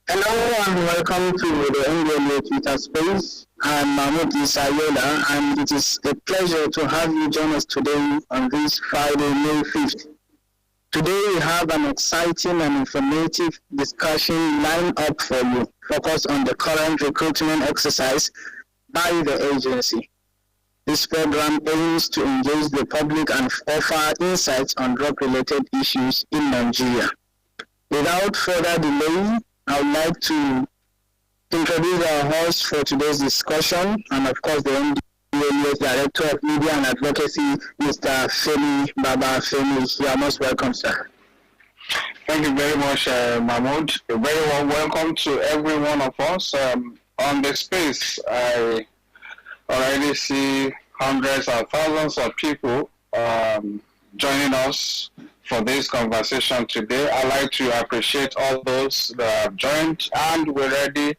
Hello and welcome to the NDLA Twitter space. I'm Mahmoud Isayola, and it is a pleasure to have you join us today on this Friday, May 5th. Today we have an exciting and informative discussion lined up for you, focused on the current recruitment exercise by the agency. This program aims to engage the public and offer insights on drug-related issues in Nigeria. Without further delay, I would like to introduce our host for today's discussion, and of course the NDLA's Director of Media and Advocacy, Mr. Femi Baba. Femi, you are most welcome, sir. Thank you very much, Mahmoud. A very warm welcome to every one of us. On the space, I already see hundreds of thousands of people joining us for this conversation today. I'd like to appreciate all those that have joined, and we're ready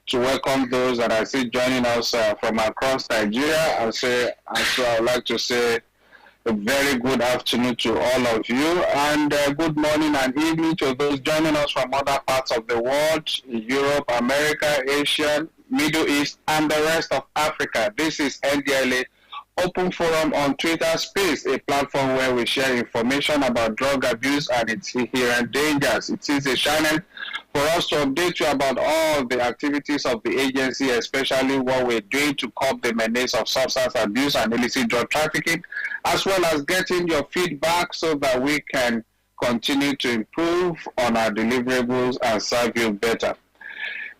to welcome those that I see joining us from across Nigeria. And so I would like to say a very good afternoon to all of you, and good morning and evening to those joining us from other parts of the world, Europe, America, Asia, Middle East, and the rest of Africa. This is NDLA Open Forum on Twitter Space, a platform where we share information about drug abuse and its inherent dangers. It is a channel for us to update you about all the activities of the agency, especially what we're doing to curb the menace of substance abuse and illicit drug trafficking, as well as getting your feedback so that we can continue to improve on our deliverables and serve you better.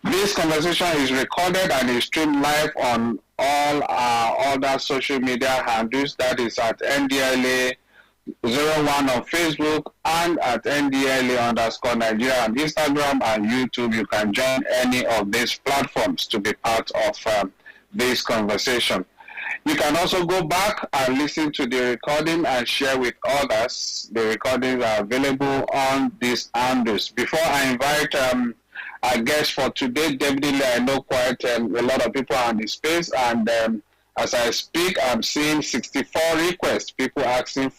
This conversation is recorded and is streamed live on all our other social media handles, that is at NDLA 01 on Facebook and at NDLA_Nigeria on Instagram and YouTube. You can join any of these platforms to be part of this conversation. You can also go back and listen to the recording and share with others. The recordings are available on these handles. Before I invite our guest for today, definitely I know quite a lot of people are in the space, and as I speak, I'm seeing 64 requests, people asking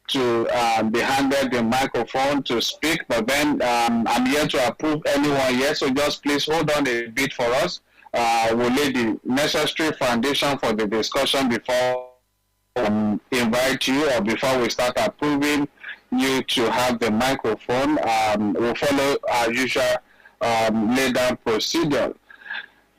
to be handed the microphone to speak, but then I'm here to approve anyone yet, so just please hold on a bit for us. We'll lay the necessary foundation for the discussion before invite you, or before we start approving you to have the microphone. We'll follow our usual laid down procedure.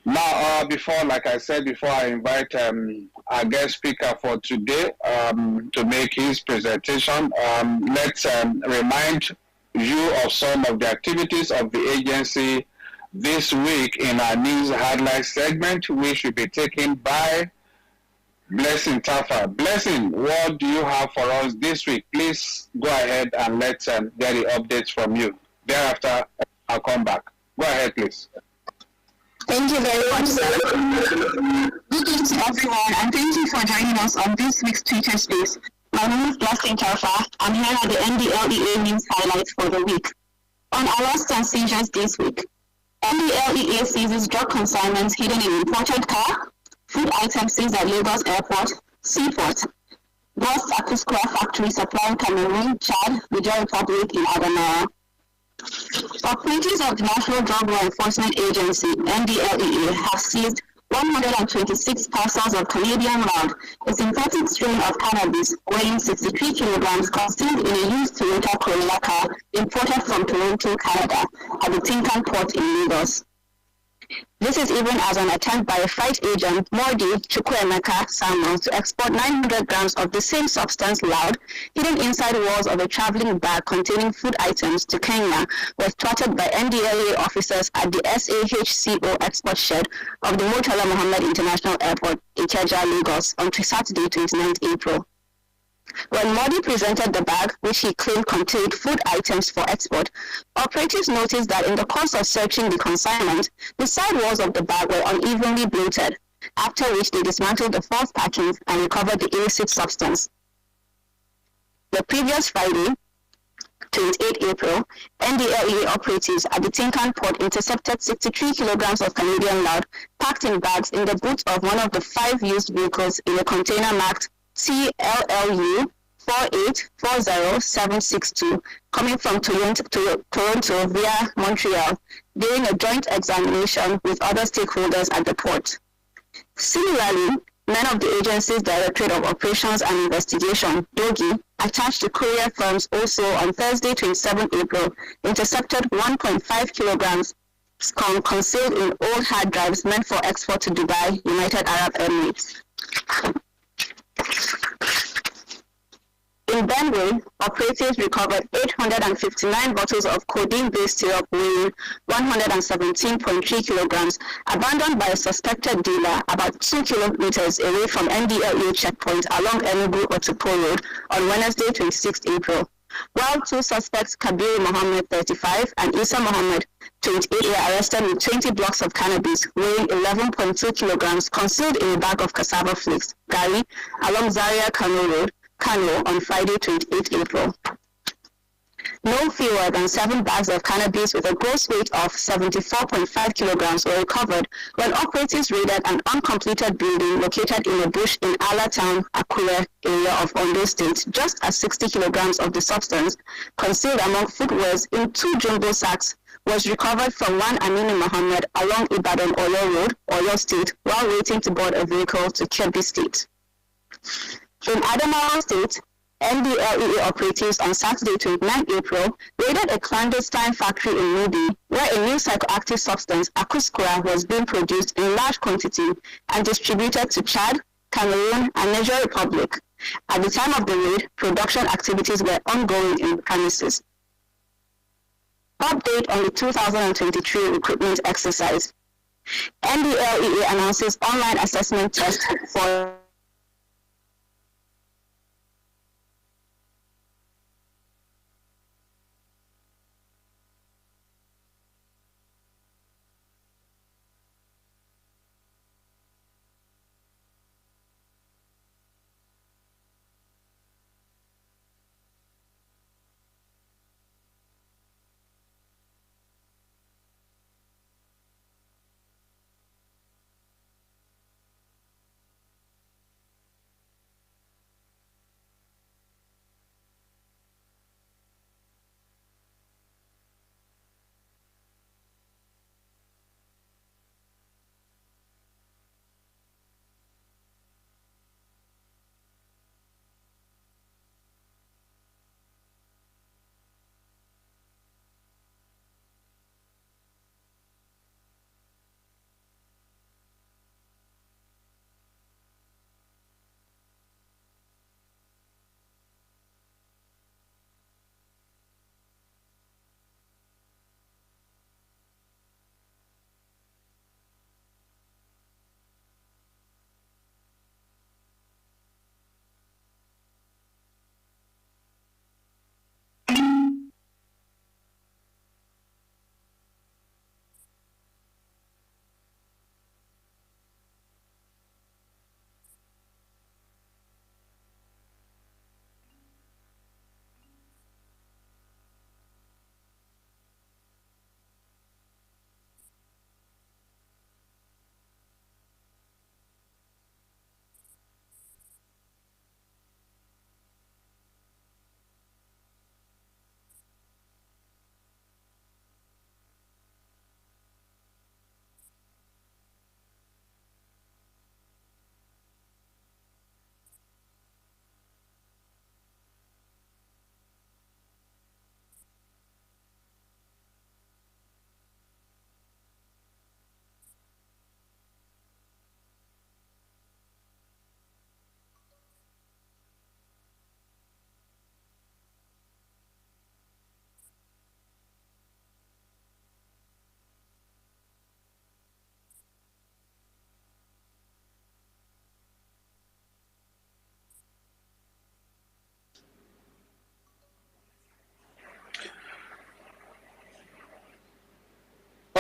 Now, like I said before, I invite our guest speaker for today to make his presentation. Let's remind you of some of the activities of the agency this week in our news highlights segment, which will be taken by Blessing Tafa. Blessing, what do you have for us this week? Please go ahead and let's get the updates from you. Thereafter, I'll come back. Go ahead, please. Thank you very much, sir. Good evening to everyone, and thank you for joining us on this week's Twitter Space. My name is Blessing Tafa. I'm here at the NDLEA News Highlights for the week. On arrests and seizures this week, NDLEA seizes drug consignments hidden in imported car, food items seized at Lagos Airport, Seaport, West Akuskura factory supplying Cameroon, Chad, Niger Republic in Adamawa. Operators of the National Drug Law Enforcement Agency, NDLEA, have seized 126 parcels of Canadian loud, a synthetic strain of cannabis weighing 63 kilograms concealed in a used Toyota Corolla car imported from Toronto, Canada, at the Tinkan port in Lagos. This is even as an attempt by a freight agent, Mordi Chukwuemeka Samuel, to export 900 grams of the same substance loud, hidden inside walls of a traveling bag containing food items to Kenya, was thwarted by NDLA officers at the SAHCO export shed of the Murtala Mohammed International Airport, Ikeja, Lagos, on Saturday, 29th April. When Modi presented the bag, which he claimed contained food items for export, operatives noticed that in the course of searching the consignment, the side walls of the bag were unevenly bloated, after which they dismantled the false packings and recovered the illicit substance. The previous Friday, 28 April, NDLEA operatives at the Tinkan port intercepted 63 kilograms of Canadian loud packed in bags in the boot of one of the 5 used vehicles in a container marked TLLU 4840762 coming from Toronto via Montreal during a joint examination with other stakeholders at the port. Similarly, men of the agency's Directorate of Operations and Investigation, DOGI, attached to courier firms also on Thursday, 27 April, intercepted 1.5 kilograms skunk concealed in old hard drives meant for export to Dubai, United Arab Emirates. In Benue, operatives recovered 859 bottles of codeine-based syrup weighing 117.3 kilograms, abandoned by a suspected dealer about 2 kilometers away from NDLEA checkpoint along Enugu-Otupo Road on Wednesday, 26 April. While 2 suspects, Kabir Mohammed, 35, and Isa Mohammed, 28, were arrested with 20 blocks of cannabis weighing 11.2 kilograms concealed in a bag of cassava flakes, Gari, along Zaria Kano Road, Kano on Friday, 28 April. No fewer than 7 bags of cannabis with a gross weight of 74.5 kilograms were recovered when operatives raided an uncompleted building located in a bush in Ala Town, Akure area of Ondo State, just as 60 kilograms of the substance, concealed among footwears in 2 jumbo sacks, was recovered from one Aminu Mohammed along Ibadan Oyo Road, Oyo State, while waiting to board a vehicle to Kebbi State. In Adamawa State, NDLEA operatives on Saturday, 29 April, raided a clandestine factory in Mubi, where a new psychoactive substance, Akuskura, was being produced in large quantity and distributed to Chad, Cameroon, and Niger Republic. At the time of the raid, production activities were ongoing in the premises. Update on the 2023 recruitment exercise. NDLEA announces online assessment test for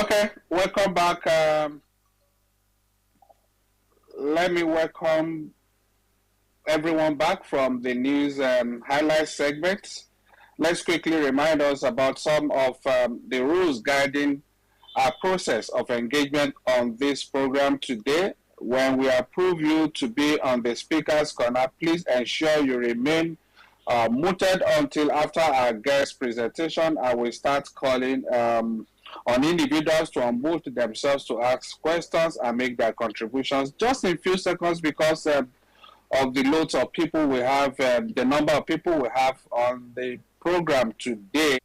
Okay, welcome back. Let me welcome everyone back from the news highlight segment. Let's quickly remind us about some of the rules guiding our process of engagement on this program today. When we approve you to be on the speaker's corner, please ensure you remain muted until after our guest presentation. I will start calling on individuals to unmute themselves to ask questions and make their contributions just in a few seconds because of the loads of people we have, the number of people we have on the program today.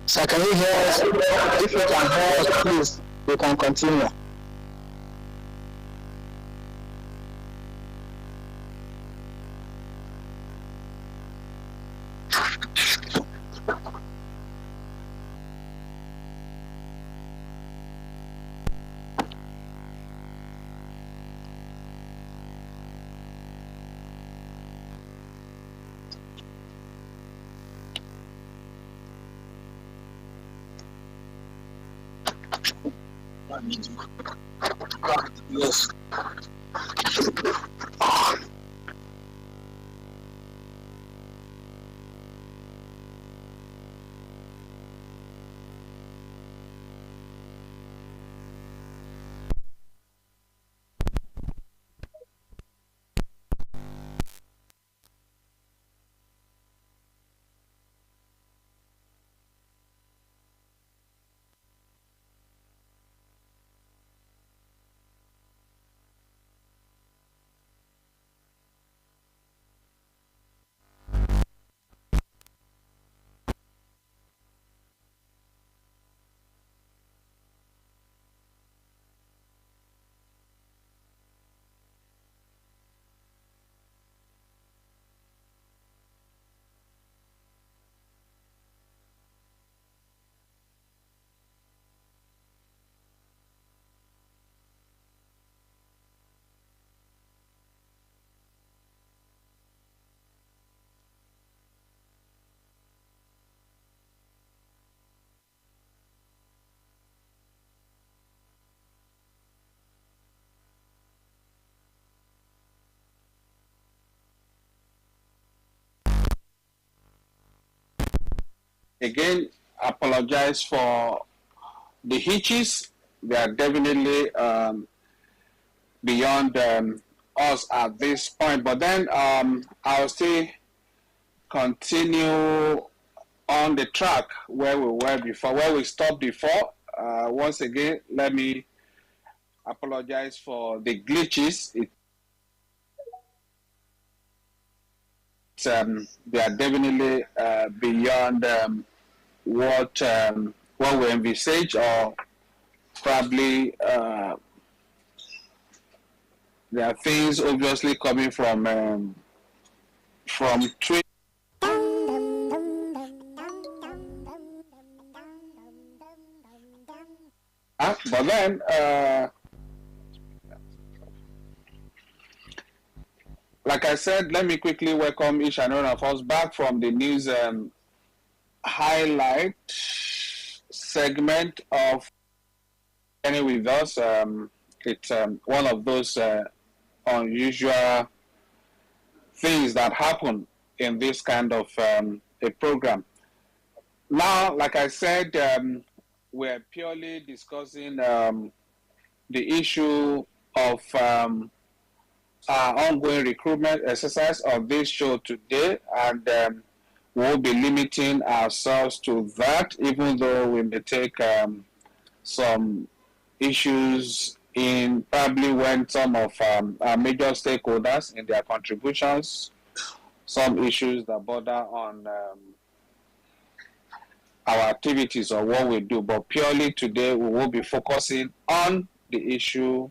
So can you hear us? If you can hear us, please, we can continue. Yes. Again, apologize for the hitches. They are definitely beyond us at this point. But then I'll still continue on the track where we were before, where we stopped before. Once again, let me apologize for the glitches. They are definitely beyond what we envisage, or probably there are things obviously coming from Twitter. But then like I said, let me quickly welcome each and one of us back from the news highlight segment of Any With Us. It's one of those unusual things that happen in this kind of a program. Now, like I said, we're purely discussing the issue of our ongoing recruitment exercise of this show today, and we'll be limiting ourselves to that, even though we may take some issues in probably when some of our major stakeholders in their contributions, some issues that border on our activities or what we do. But purely today, we will be focusing on the issue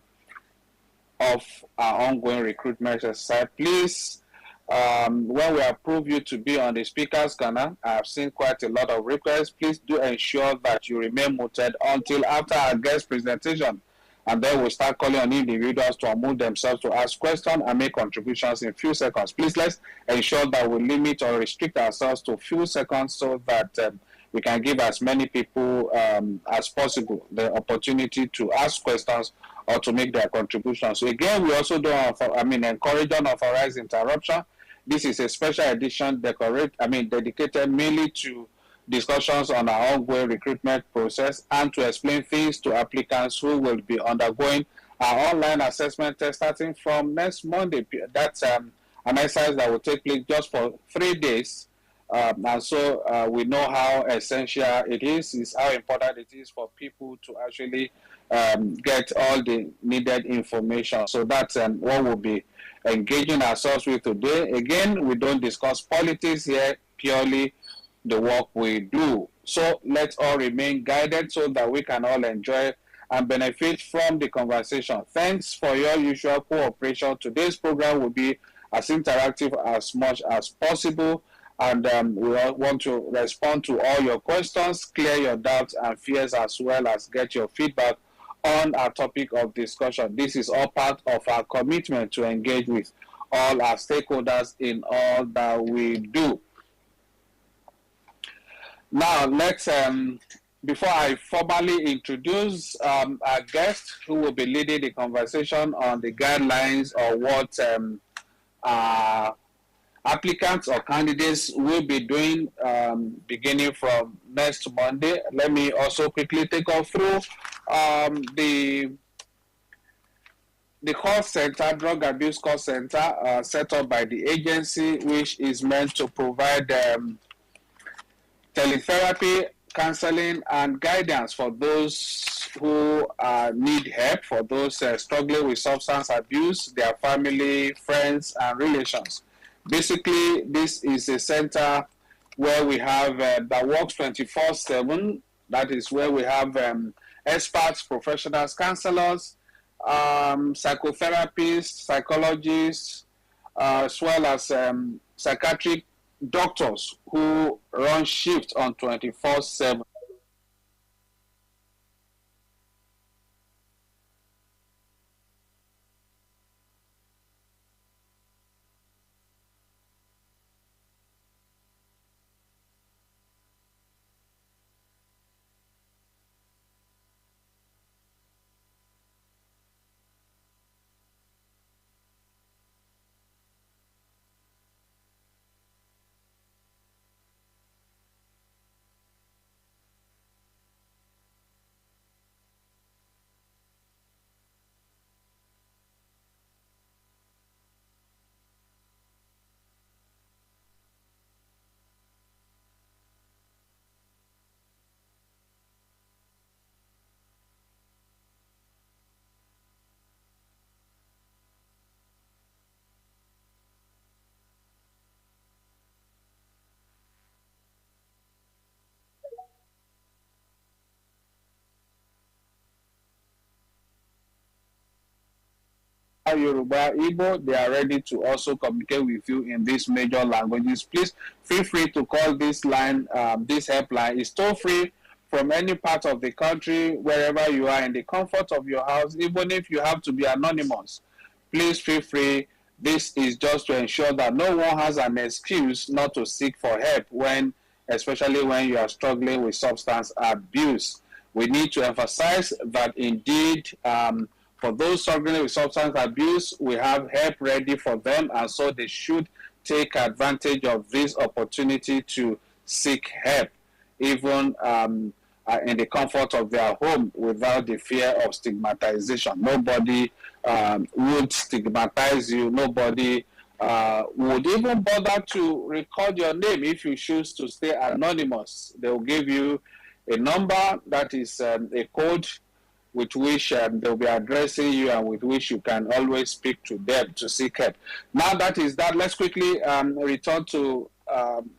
of our ongoing recruitment exercise. Please, when we approve you to be on the speakers canal, I have seen quite a lot of requests. Please do ensure that you remain muted until after our guest presentation, and then we'll start calling on individuals to unmute themselves to ask questions and make contributions in a few seconds. Please, let's ensure that we limit or restrict ourselves to a few seconds so that we can give as many people as possible the opportunity to ask questions or to make their contributions. So again, we also don't encourage unauthorized interruption. This is a special edition dedicated mainly to discussions on our ongoing recruitment process and to explain things to applicants who will be undergoing our online assessment test starting from next Monday. That's an exercise that will take place just for 3 days. And so we know how essential it is how important it is for people to actually get all the needed information. So that's what we'll be engaging ourselves with today. Again, we don't discuss politics here, purely the work we do So let's all remain guided so that we can all enjoy and benefit from the conversation. Thanks for your usual cooperation. Today's program will be as interactive as much as possible, and we all want to respond to all your questions, clear your doubts and fears, as well as get your feedback on our topic of discussion. This is all part of our commitment to engage with all our stakeholders in all that we do. Now, let's, before I formally introduce our guest who will be leading the conversation on the guidelines or what applicants or candidates will be doing beginning from next Monday, let me also quickly take us through the call center, drug abuse call center, set up by the agency, which is meant to provide teletherapy, counseling, and guidance for those who need help, for those struggling with substance abuse, their family, friends, and relations. Basically, this is a center where we have that works 24/7. That is where we have experts, professionals, counselors, psychotherapists, psychologists, as well as psychiatric doctors who run shifts on 24/7. Yoruba, Igbo, they are ready to also communicate with you in these major languages. Please feel free to call this line. This helpline is toll free from any part of the country, wherever you are in the comfort of your house, even if you have to be anonymous. Please feel free. This is just to ensure that no one has an excuse not to seek for help especially when you are struggling with substance abuse. We need to emphasize that indeed, for those struggling with substance abuse, we have help ready for them, and so they should take advantage of this opportunity to seek help, even in the comfort of their home, without the fear of stigmatization. Nobody would stigmatize you. Nobody would even bother to record your name if you choose to stay anonymous. They will give you a number that is a code with which they'll be addressing you and with which you can always speak to them to seek help. Now that is that, let's quickly return to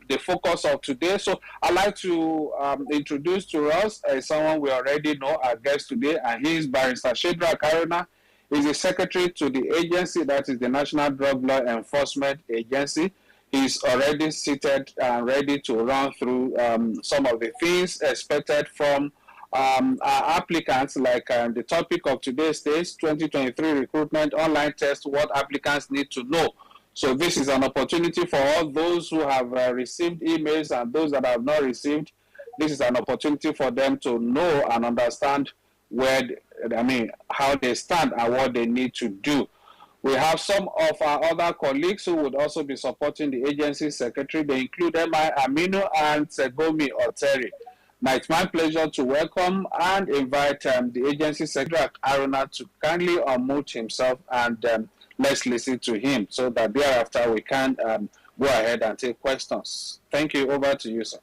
the focus of today. So I'd like to introduce to us someone we already know, our guest today, and he is Barrister Shedrack Haruna. He's the secretary to the agency, that is the National Drug Law Enforcement Agency. He's already seated and ready to run through some of the things expected from our applicants, like the topic of today's stage, 2023 recruitment online test, what applicants need to know. So this is an opportunity for all those who have received emails and those that have not received. This is an opportunity for them to know and understand how they stand and what they need to do. We have some of our other colleagues who would also be supporting the agency secretary. They include M.I. Aminu and Segomi Oteri. Now, it's my pleasure to welcome and invite the agency secretary, Aruna, to kindly unmute himself, and let's listen to him so that thereafter we can go ahead and take questions. Thank you. Over to you, sir.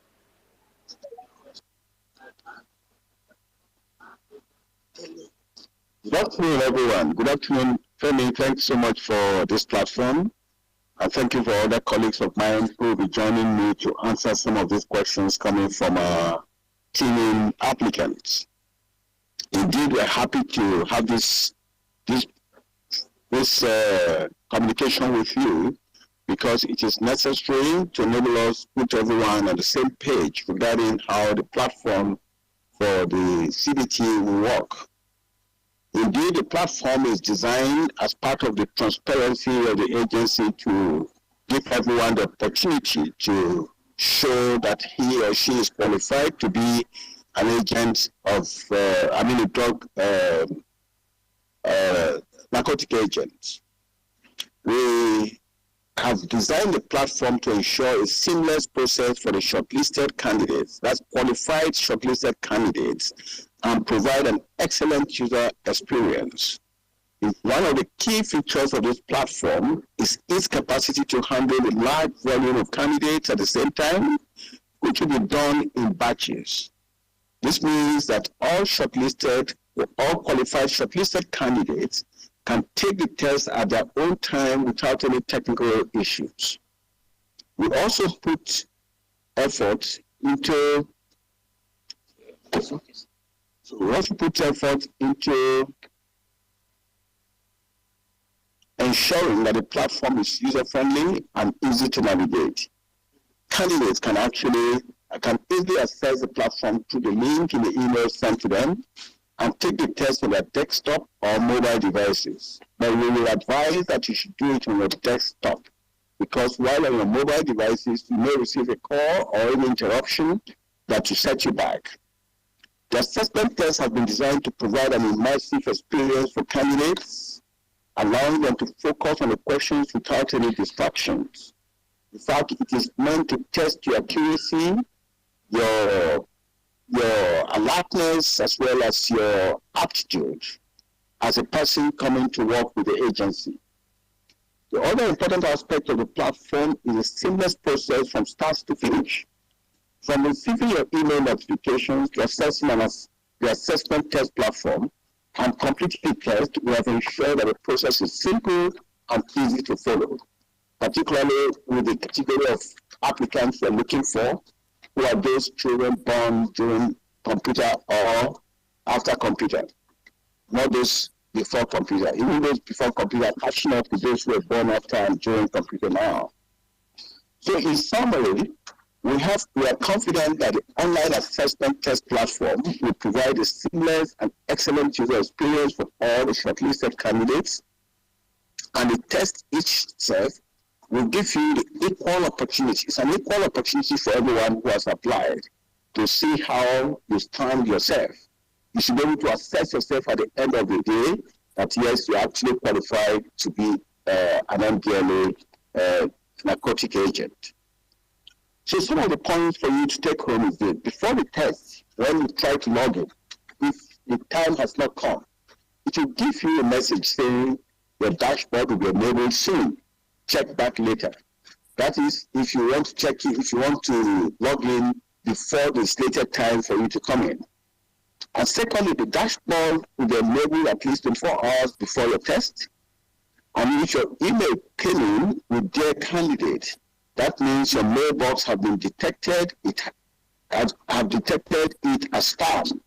Good afternoon, everyone. Good afternoon, Femi. Thanks so much for this platform. And thank you for other colleagues of mine who will be joining me to answer some of these questions coming from our teaming applicants. Indeed, we're happy to have this communication with you because it is necessary to enable us put everyone on the same page regarding how the platform for the CBT will work. Indeed, the platform is designed as part of the transparency of the agency to give everyone the opportunity to show that he or she is qualified to be an agent of, a drug, narcotic agent. We have designed the platform to ensure a seamless process for the shortlisted candidates, that's qualified shortlisted candidates, and provide an excellent user experience. One of the key features of this platform is its capacity to handle a large volume of candidates at the same time, which will be done in batches. This means that all qualified shortlisted candidates can take the test at their own time without any technical issues. We also put effort into ensuring that the platform is user-friendly and easy to navigate. Candidates can easily access the platform through the link in the email sent to them and take the test on their desktop or mobile devices. But we will advise that you should do it on your desktop because while on your mobile devices, you may receive a call or an interruption that will set you back. The assessment tests have been designed to provide an immersive experience for candidates, allowing them to focus on the questions without any distractions. In fact, it is meant to test your accuracy, your alertness, as well as your aptitude as a person coming to work with the agency. The other important aspect of the platform is a seamless process from start to finish. From receiving your email notifications to accessing the assessment test platform and completing the test, we have ensured that the process is simple and easy to follow, particularly with the category of applicants we're looking for, who are those children born during computer or after computer, not those before computer. Even those before computer are catching up with those who were born after and during computer now. So in summary, we are confident that the online assessment test platform will provide a seamless and excellent user experience for all the shortlisted candidates, and the test itself will give you the equal opportunity. It's an equal opportunity for everyone who has applied to see how you stand yourself. You should be able to assess yourself at the end of the day that yes, you're actually qualified to be an MDLA narcotic agent. So some of the points for you to take home is that before the test, when you try to log in, if the time has not come, it will give you a message saying your dashboard will be enabled soon. Check back later. That is, if you want to check it, if you want to log in before the stated time for you to come in. And secondly, the dashboard will be enabled at least 24 hours before your test. And if your email came in with their candidate, that means your mailbox have been detected. Have detected it as spam.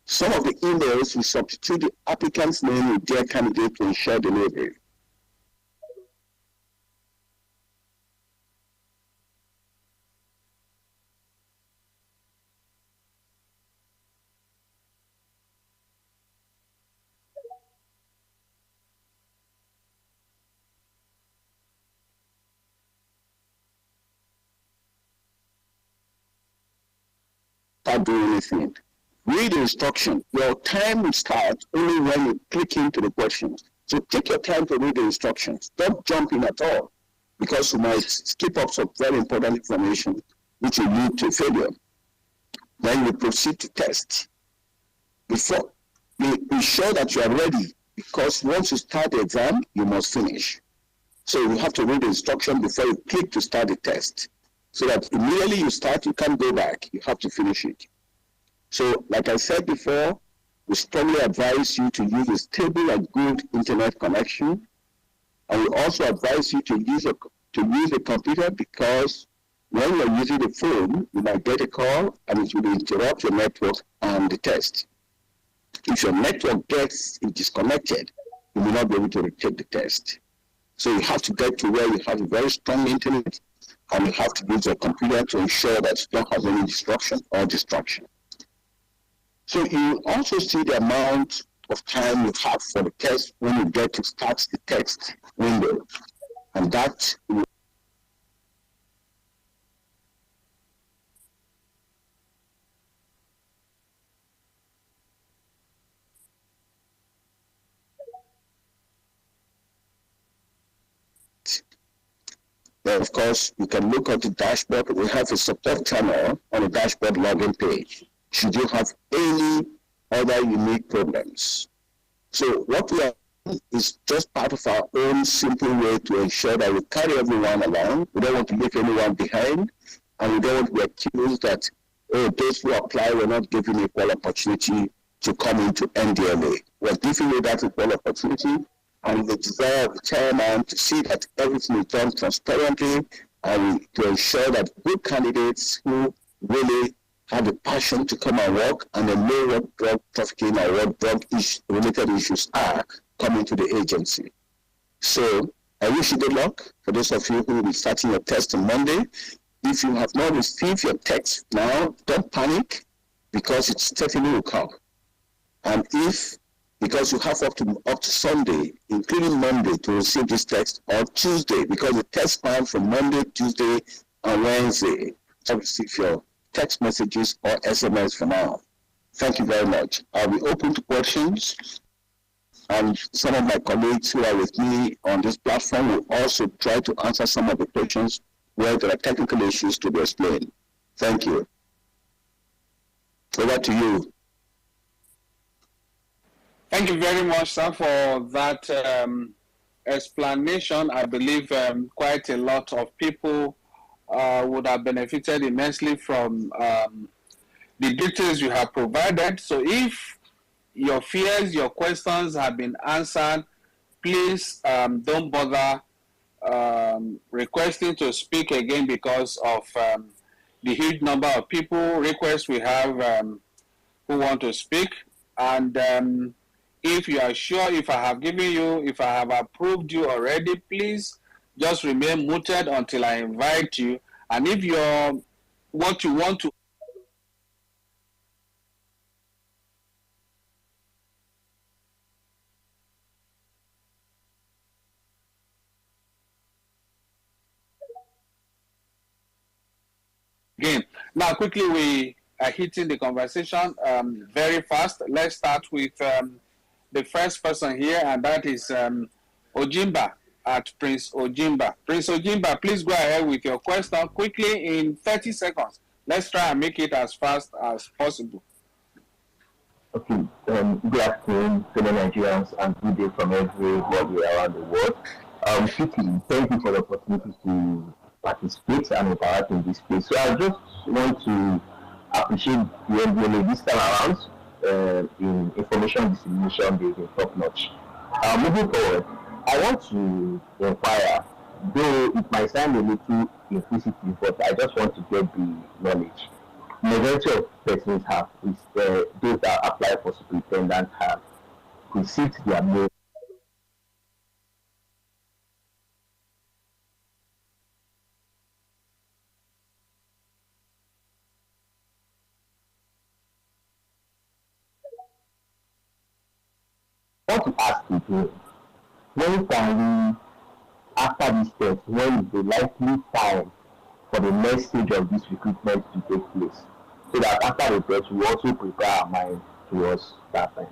Some of the emails will substitute the applicant's name with their candidate to ensure delivery. Start doing anything. Read the instruction. Your time will start only when you click into the questions. So take your time to read the instructions. Don't jump in at all because you might skip up some very important information which will lead to failure. Then you proceed to test. Before, be sure that you are ready because once you start the exam, you must finish. So you have to read the instruction before you click to start the test. So that immediately you start, you can't go back. You have to finish it. So, like I said before, we strongly advise you to use a stable and good internet connection. And we also advise you to use a computer because When you're using the phone, you might get a call and it will interrupt your network and the test. If your network gets disconnected, you will not be able to retake the test. So you have to get to where you have a very strong internet, and you have to use your computer to ensure that you don't have any disruption or distraction. So you also see the amount of time you have for the test when you get to start the text window. And that will then, of course, you can look at the dashboard. We have a support channel on the dashboard login page. Should you have any other unique problems? So what we are doing is just part of our own simple way to ensure that we carry everyone along. We don't want to leave anyone behind, and we don't want to be accused that, oh, those who apply were not given equal opportunity to come into NDLA. We're giving you that equal opportunity, and the desire of the chairman to see that everything is done transparently and to ensure that good candidates who really have the passion to come and work and they know what drug trafficking or what drug-related issues are coming to the agency. So I wish you good luck for those of you who will be starting your test on Monday. If you have not received your text now, don't panic because it certainly will come. And if, because you have up to Sunday, including Monday, to receive this text, or Tuesday, because the text time from Monday, Tuesday, and Wednesday, to receive your text messages or SMS for now. Thank you very much. I'll be open to questions, and some of my colleagues who are with me on this platform will also try to answer some of the questions where there are technical issues to be explained. Thank you. Over to you. Thank you very much, sir, for that explanation. I believe quite a lot of people would have benefited immensely from the details you have provided. So if your fears, your questions have been answered, please don't bother requesting to speak again because of the huge number of people requests we have who want to speak. And if you are sure, if I have approved you already, please just remain muted until I invite you. And if what you want to again. Now, quickly, we are hitting the conversation very fast. Let's start with the first person here, and that is Ojimba at Prince Ojimba. Prince Ojimba, please go ahead with your question quickly in 30 seconds. Let's try and make it as fast as possible. Okay, good afternoon, fellow Nigerians, and good day from everybody around the world. Quickly, thank you for the opportunity to participate and interact in this space. So I just want to appreciate the NDLA this time around in information dissemination. They've been top notch. Moving forward, I want to inquire, though it might sound a little inquisitive, but I just want to get the knowledge. Majority of persons have, those that apply for superintendent have received their mail. I want to ask you, when can we, after this test, when is the likely time for the next stage of this recruitment to take place? So that after the test, we also prepare our mind towards that time.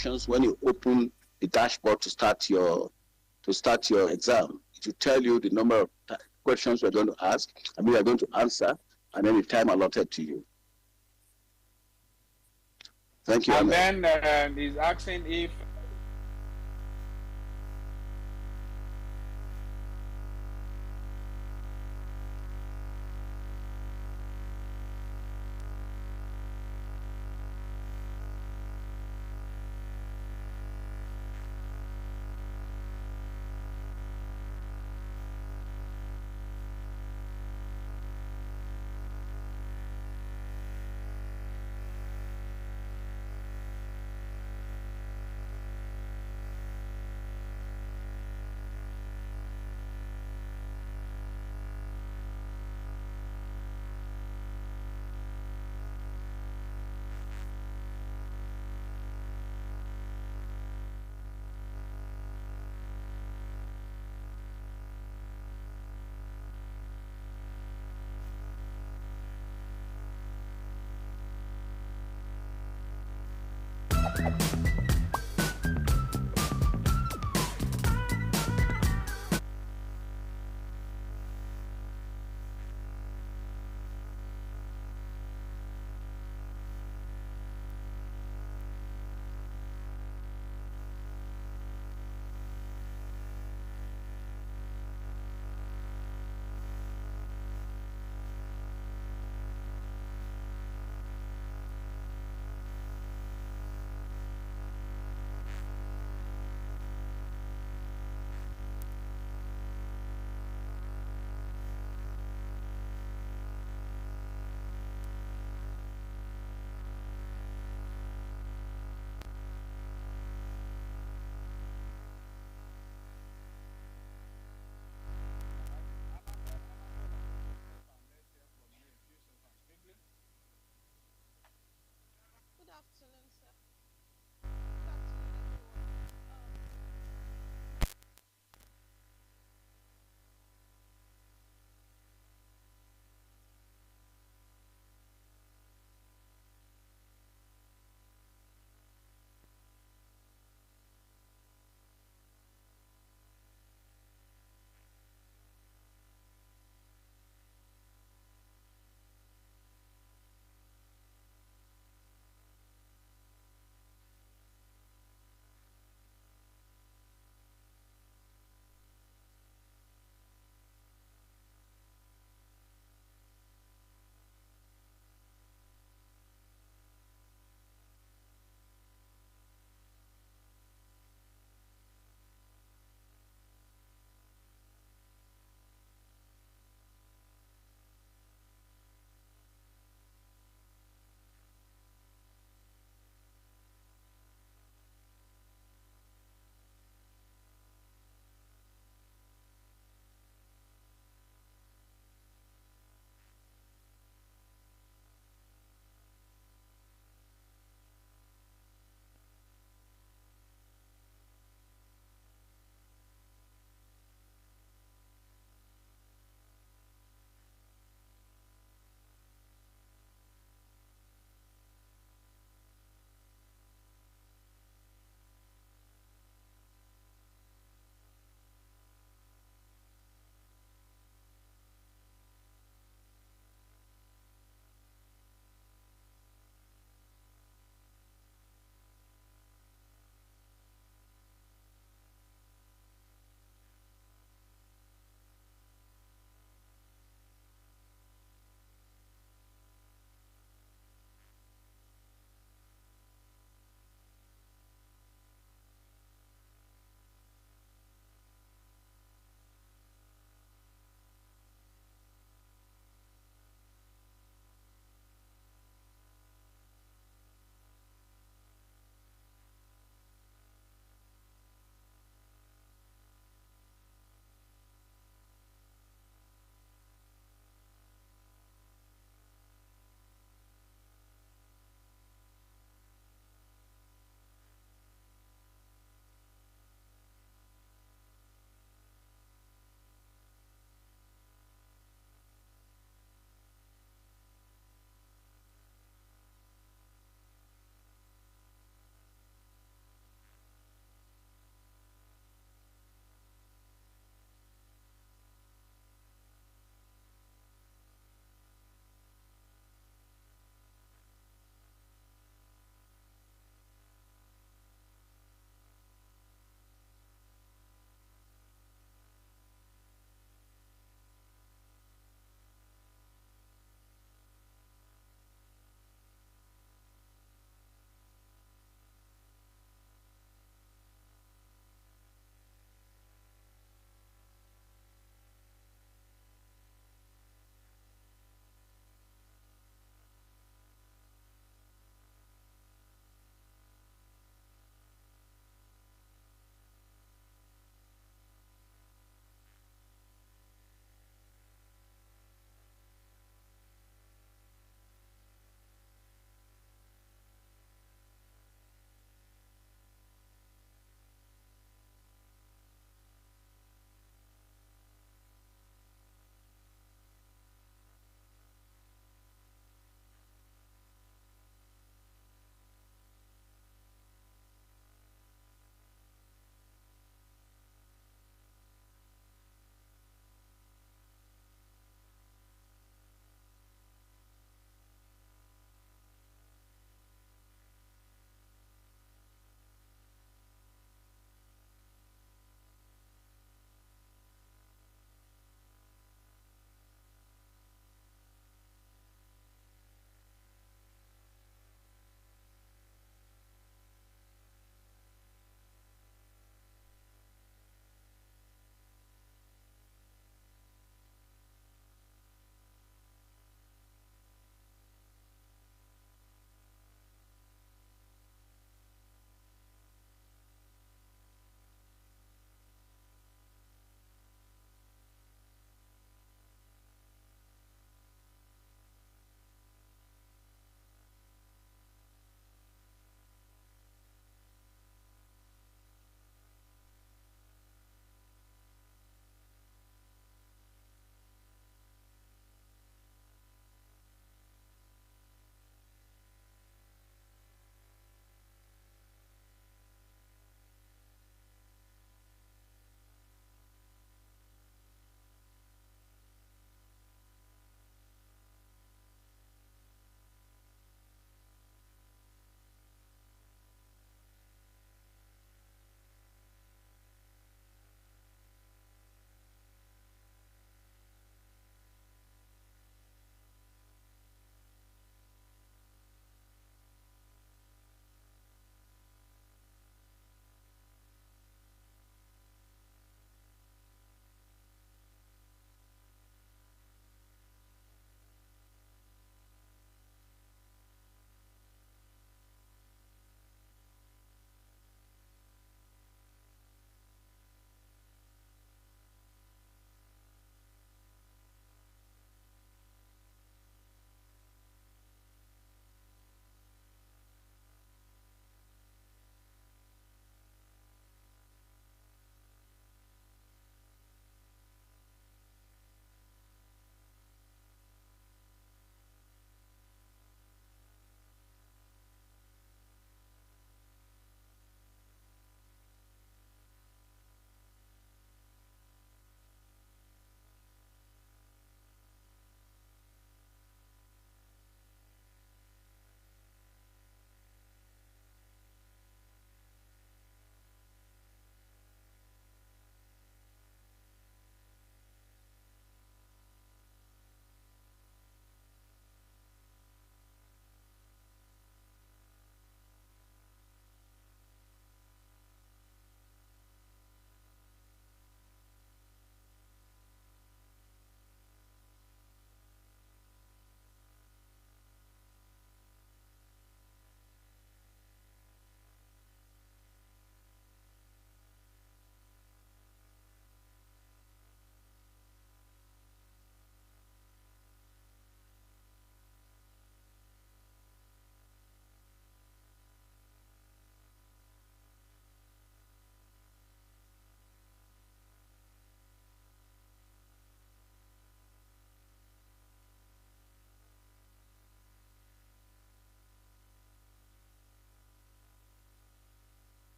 instructions when you open the dashboard to start your exam. It will tell you the number of questions we're going to ask, and we are going to answer, and then the time allotted to you. Thank you. And Ahmed. then he's asking if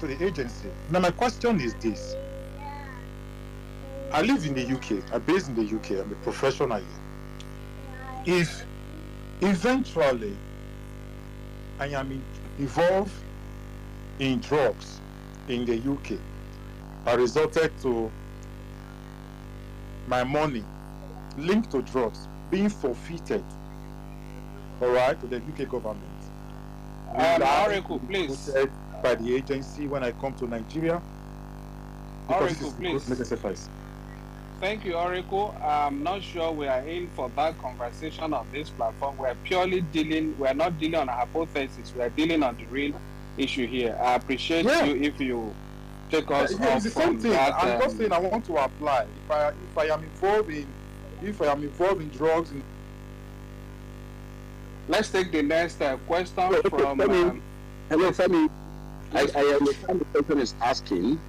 to the agency. Now, my question is this. I live in the UK. I'm based in the UK. I'm a professional here. If eventually I am involved in drugs in the UK that resulted to my money linked to drugs being forfeited, all right, to the UK government. Oracle, please. By the agency when I come to Nigeria. Oracle, please. Thank you, Oracle. I'm not sure we are in for that conversation on this platform. We are not dealing on a hypothesis. We are dealing on the real issue here. I appreciate you if you take us off it's the same thing. that. I'm just saying I want to apply. If I am involved in drugs. Let's take the next question from. Hello, Femi. I understand the person is asking,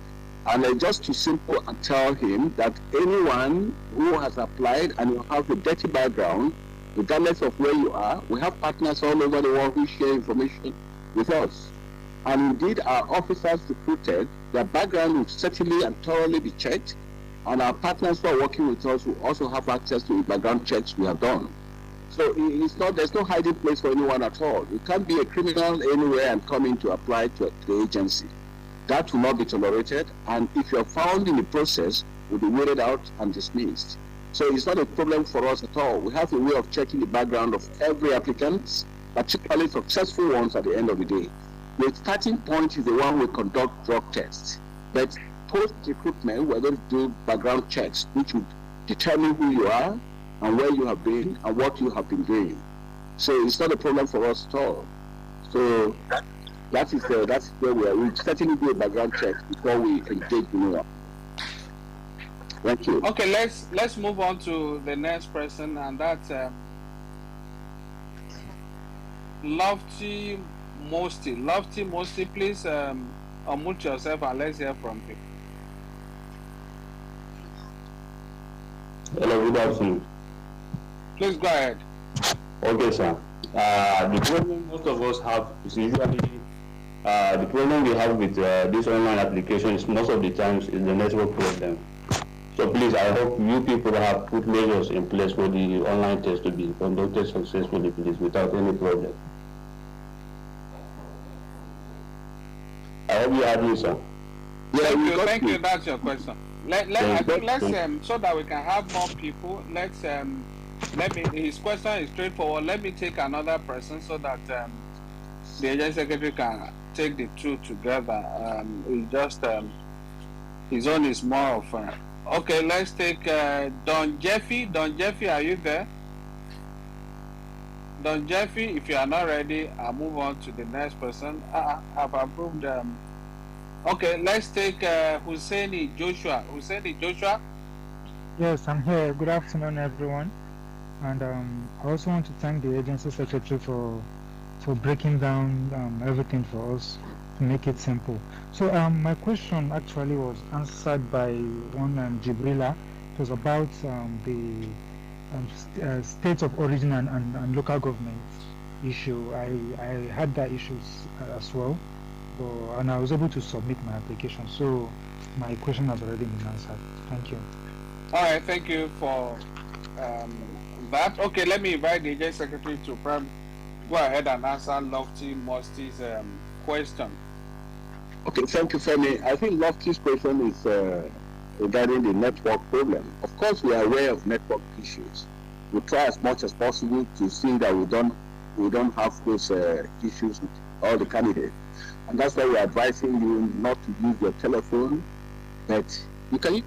and just to simple and tell him that anyone who has applied and you have a dirty background, regardless of where you are, we have partners all over the world who share information with us. And indeed, our officers recruited, their background will certainly and thoroughly be checked, and our partners who are working with us will also have access to the background checks we have done. So there's no hiding place for anyone at all. You can't be a criminal anywhere and come in to apply to the agency. That will not be tolerated, and if you're found in the process, will be weeded out and dismissed. So it's not a problem for us at all. We have a way of checking the background of every applicant, particularly successful ones at the end of the day. The starting point is the one we conduct drug tests. But post-recruitment, we're going to do background checks, which would determine who you are and where you have been and what you have been doing. So it's not a problem for us at all. So that's where we are. We certainly do a background check before we engage anyone. Thank you. Okay, let's move on to the next person, and that's Lofty Mosty. Lofty Mosty, please unmute yourself and let's hear from you. Hello, good afternoon. Please go ahead. Okay, sir. The problem most of us have is usually the problem we have with this online application is most of the times is the network problem. So please, I hope you people have put measures in place for the online test to be conducted successfully, please, without any problem. I hope you have me, sir. Yeah, thank you. That's your question. Let's so that we can have more people. His question is straightforward. Let me take another person so that the agent secretary can take the two together. His own is more of. Okay, let's take Don Jeffy. Don Jeffy, are you there? Don Jeffy, if you are not ready, I'll move on to the next person. I've approved. Okay, let's take Husseini Joshua. Husseini Joshua? Yes, I'm here. Good afternoon, everyone. And I also want to thank the agency secretary for breaking down everything for us to make it simple. So my question actually was answered by one Jibrila. It was about the state of origin and local government issue. I had that issue as well, and I was able to submit my application. So my question has already been answered. Thank you. All right, thank you for that. Okay, let me invite the agent secretary to go ahead and answer Lofty Musty's question. Okay, thank you, Femi. I think Lofty's question is regarding the network problem. Of course, we are aware of network issues. We try as much as possible to see that we don't have those issues with all the candidates, and that's why we're advising you not to use your telephone, but you can.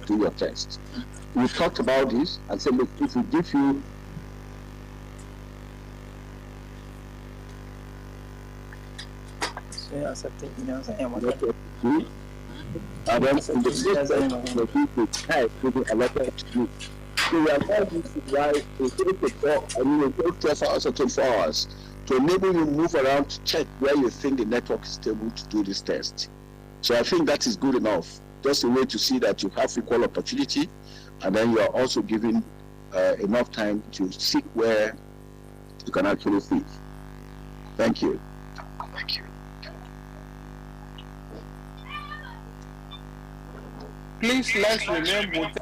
do your test. We talked about this and said, look, if we give you accepting emails and and then in the system, the people type will be allotted to you. So we are now using why it takes 12 hours or 24 hours to enable you move around to check where you think the network is stable to do this test. So I think that is good enough. Just a way to see that you have equal opportunity, and then you are also given enough time to seek where you can actually fit. Thank you. Thank you. Please let's remain muted.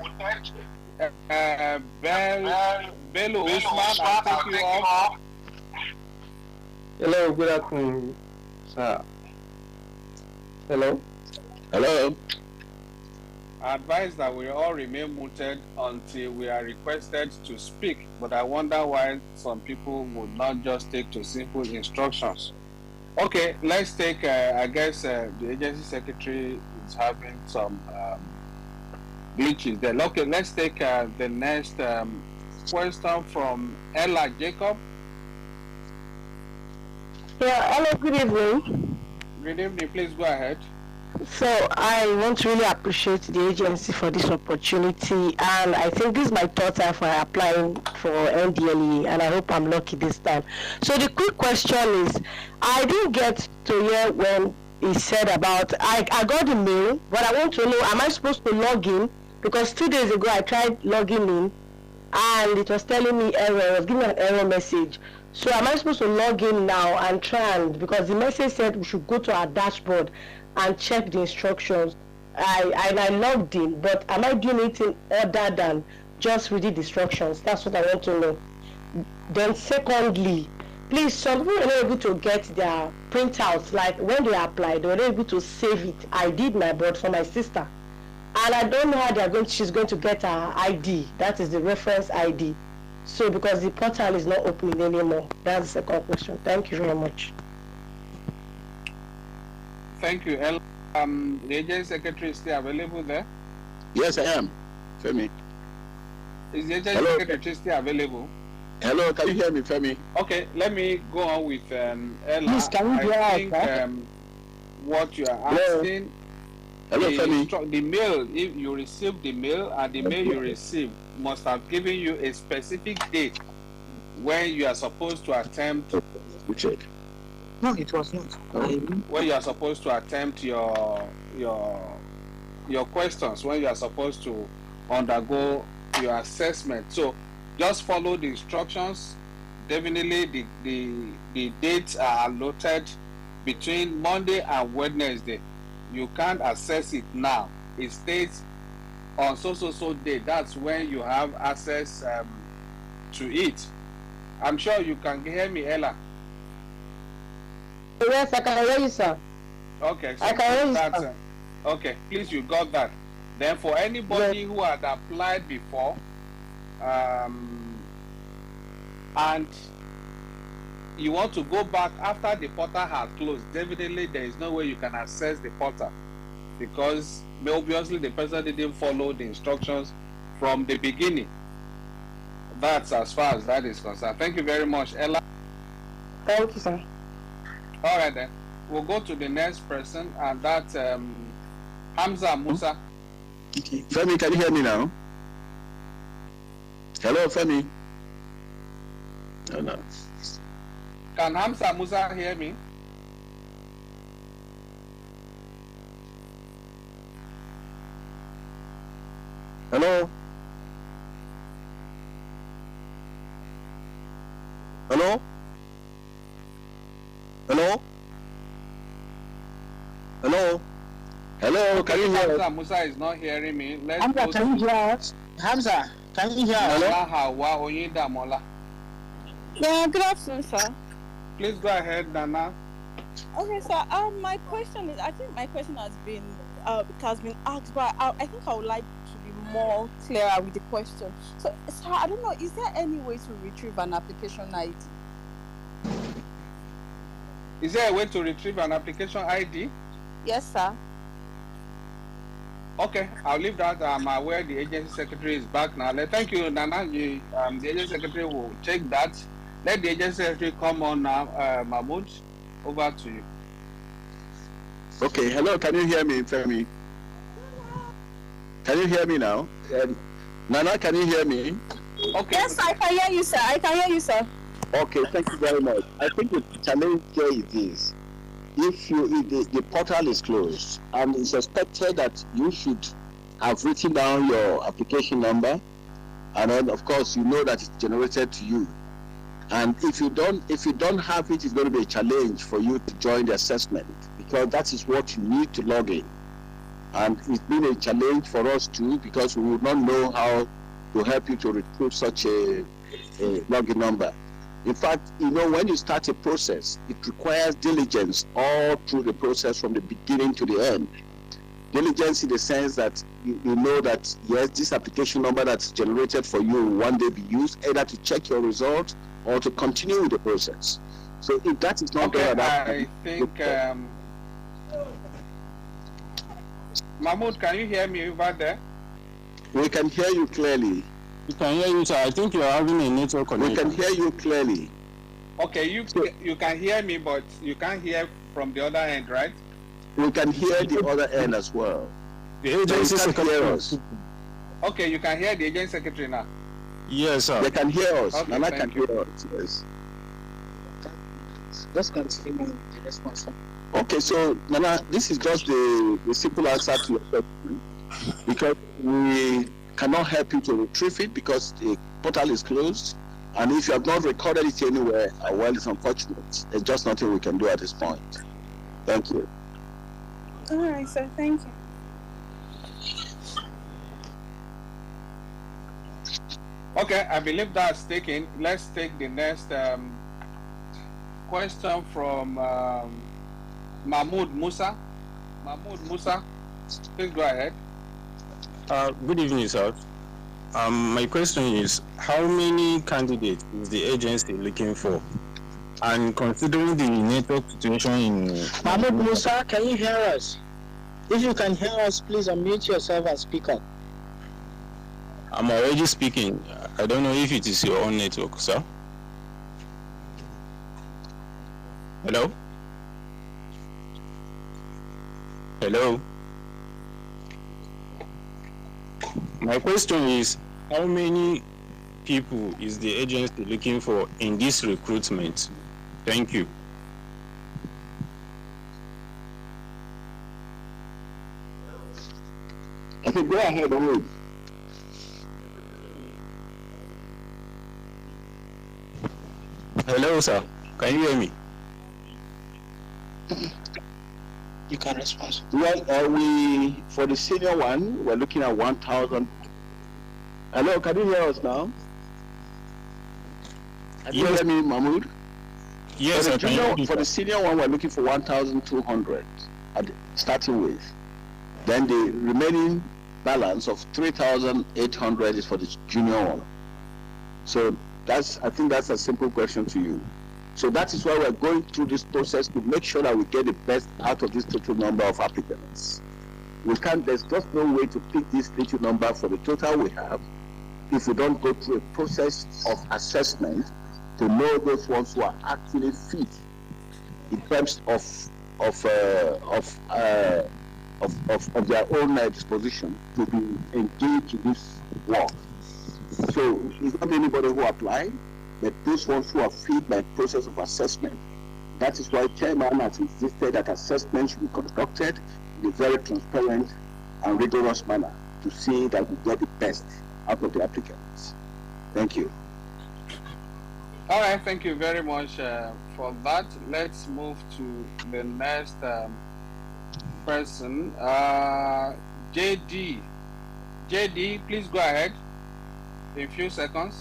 Bello Usman, I'll take you off. Hello, good afternoon, sir. Hello. Hello. I advise that we all remain muted until we are requested to speak, but I wonder why some people would not just take to simple instructions. Okay, let's take, I guess the agency secretary is having some glitches there. Okay, let's take the next question from Ella Jacob. Yeah, hello, good evening. Good evening, please go ahead. So I want to really appreciate the agency for this opportunity, and I think this is my third time for applying for NDLE, and I hope I'm lucky this time. So the quick question is, I didn't get to hear when he said about, I got the mail, but I want to know, am I supposed to log in? Because 2 days ago I tried logging in, and it was telling me error, it was giving an error message. So am I supposed to log in now and try, and because the message said we should go to our dashboard and check the instructions. I logged in, but am I doing anything other than just reading the instructions? That's what I want to know. Then secondly, please, some people were not able to get their printouts, like when they applied, they were not able to save it. I did my board for my sister, and I don't know how she's going to get her ID, that is the reference ID. So because the portal is not opening anymore. That's the second question. Thank you very much. Thank you, El. The agency secretary is still available there? Yes, I am. Femi. Is the agency secretary still available? Hello, can you hear me, Femi? Okay, let me go on with Ella. Please, can you hear us? What you are asking, Hello, Femi. the mail, if you received the mail, and the mail you received must have given you a specific date when you are supposed to attempt. Check. No, it was not. When you are supposed to attempt your questions, when you are supposed to undergo your assessment. So just follow the instructions. Definitely the dates are allotted between Monday and Wednesday. You can't access it now. It states on so date. That's when you have access to it. I'm sure you can hear me, Ella. Yes, I can hear you, sir. Okay, so I can hear you, sir. Okay, please, you got that. Then for anybody who had applied before, and you want to go back after the portal has closed, definitely there is no way you can access the portal, because obviously the person didn't follow the instructions from the beginning. That's as far as that is concerned. Thank you very much, Ella. Thank you, sir. All right, then we'll go to the next person, and that's Hamza Musa. Okay. Femi, can you hear me now? Hello, Femi. Oh, no. Can Hamza Musa hear me? Hello? Hello? Hello? Hello? Hello, can you hear Hamza Musa is not hearing me. Let's Hamza, go can you hear us? Hamza, can you hear us? Yeah, good afternoon, sir. Please go ahead, Nana. Okay, so my question is, I think my question has been asked, but I think I would like to be more clearer with the question. So I don't know, is there any way to retrieve an application ID? Is there a way to retrieve an application ID? Yes, sir. Okay, I'll leave that. I'm aware the agency secretary is back now. Thank you, Nana. The agency secretary will take that. Let the agency secretary come on now. Mahmoud, over to you. Okay, hello, can you hear me, Femi? Can you hear me now? Nana, can you hear me? Okay. Yes, I can hear you, sir. I can hear you, sir. Okay, thank you very much. I think the challenge here is this. If the portal is closed and it's expected that you should have written down your application number, and then of course you know that it's generated to you. And if you don't have it, it's going to be a challenge for you to join the assessment, because that is what you need to log in. And it's been a challenge for us too, because we would not know how to help you to recruit such a login number. In fact, when you start a process, it requires diligence all through the process from the beginning to the end. Diligence in the sense that you know that, yes, this application number that's generated for you will one day be used either to check your results or to continue with the process. So if that is not there, I think, Mahmoud, can you hear me over there? We can hear you clearly. We can hear you, sir. I think you are having a network connection. We can hear you clearly. Okay, you can hear me, but you can't hear from the other end, right? We can hear the other end as well. The agency secretary. Us. Okay, you can hear the agency secretary now. Yes, sir. They can hear us. Okay, Nana can hear us. Yes. Just continue the response. Okay, so Nana, this is just the simple answer to your question, because we cannot help you to retrieve it because the portal is closed, and if you have not recorded it anywhere, well, it's unfortunate. There's just nothing we can do at this point. Thank you. All right, sir. Thank you. Okay, I believe that's taken. Let's take the next question from Mahmoud Musa. Mahmoud Musa, please go ahead. Good evening, sir. My question is, how many candidates is the agency looking for? And considering the network situation in... Mahmoud Musa, can you hear us? If you can hear us, please unmute yourself and speak up. I'm already speaking. I don't know if it is your own network, sir. Hello? Hello? My question is, how many people is the agency looking for in this recruitment? Thank you. Okay, go ahead, Mahmoud. Hello, sir. Can you hear me? You can respond. Well, for the senior one, we're looking at 1,000. Hello, can you hear us now? Can you hear me, Mahmoud? Yes, for the senior one, we're looking for 1,200 starting with. Then the remaining balance of 3,800 is for the junior one. So I think that's a simple question to you. So that is why we're going through this process to make sure that we get the best out of this total number of applicants. There's just no way to pick this little number for the total we have if we don't go through a process of assessment to know those ones who are actually fit in terms of their own disposition to be engaged in this work. So it's not anybody who applied, but those ones who are fit by process of assessment. That is why Chairman has insisted that assessment should be conducted in a very transparent and rigorous manner to see that we get the best out of the applicants. Thank you. All right, thank you very much for that. Let's move to the next person. JD. JD, please go ahead in a few seconds.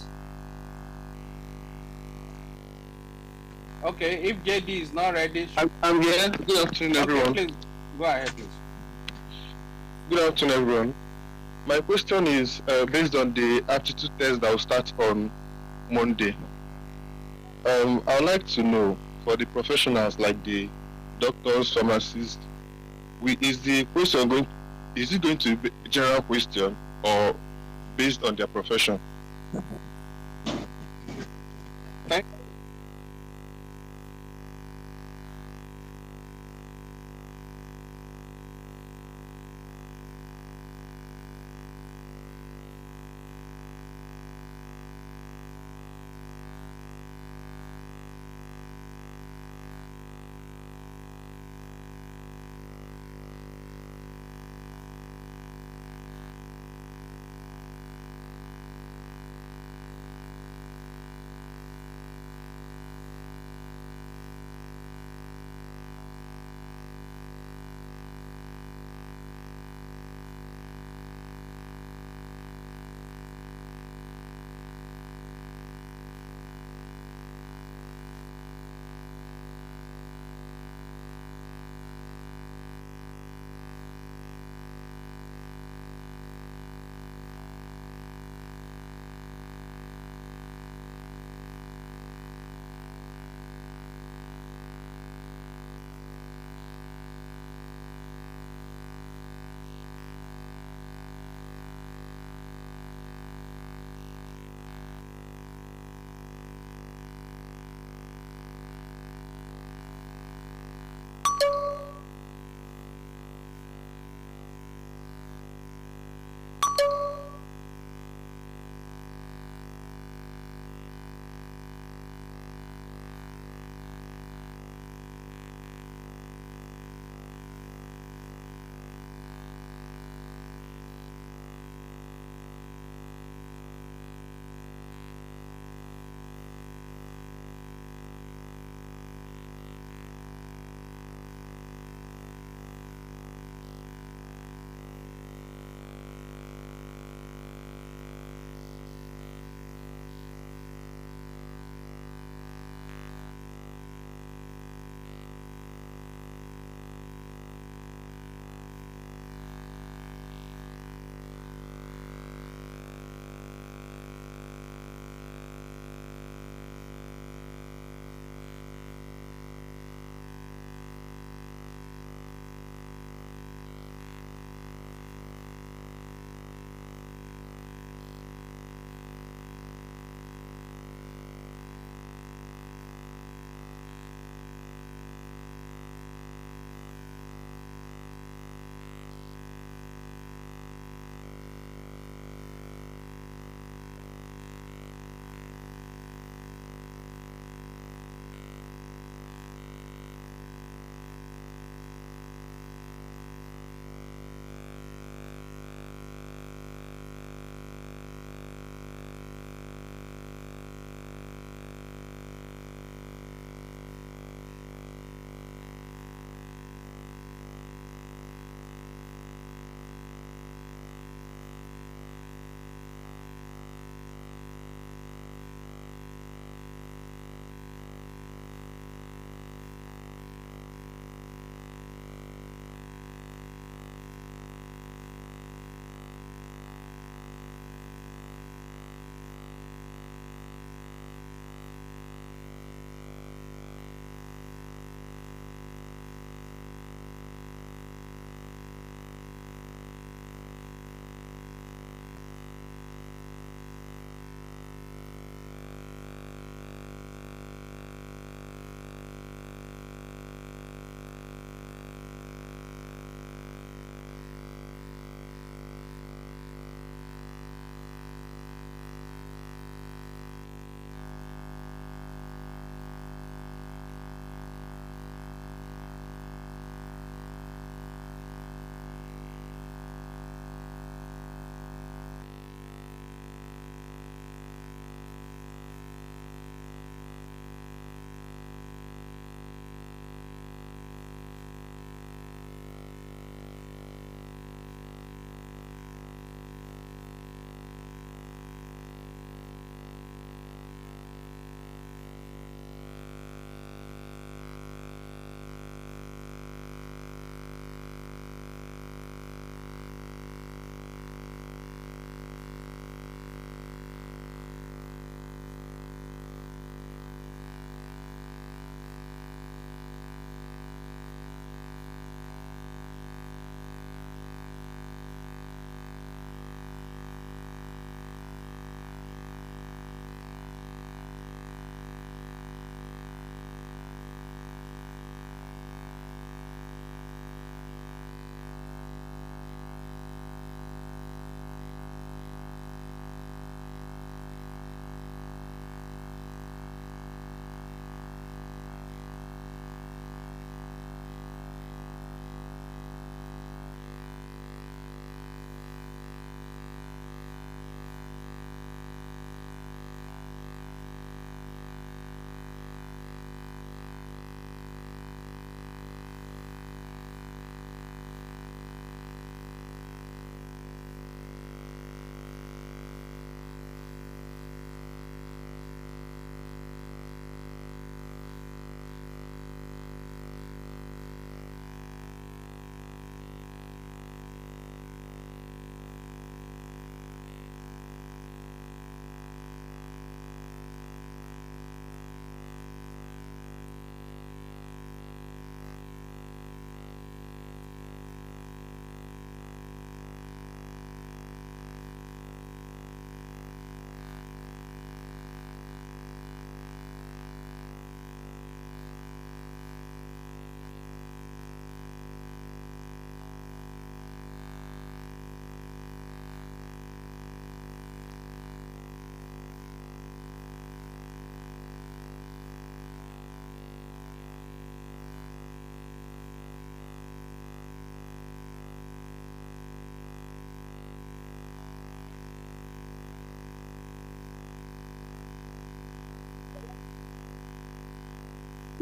Okay, if JD is not ready... I'm here. Good afternoon, everyone. Please, go ahead, please. Good afternoon, everyone. My question is based on the aptitude test that will start on Monday. I would like to know, for the professionals like the doctors, pharmacists, is the question going is it going to be a general question or based on their profession?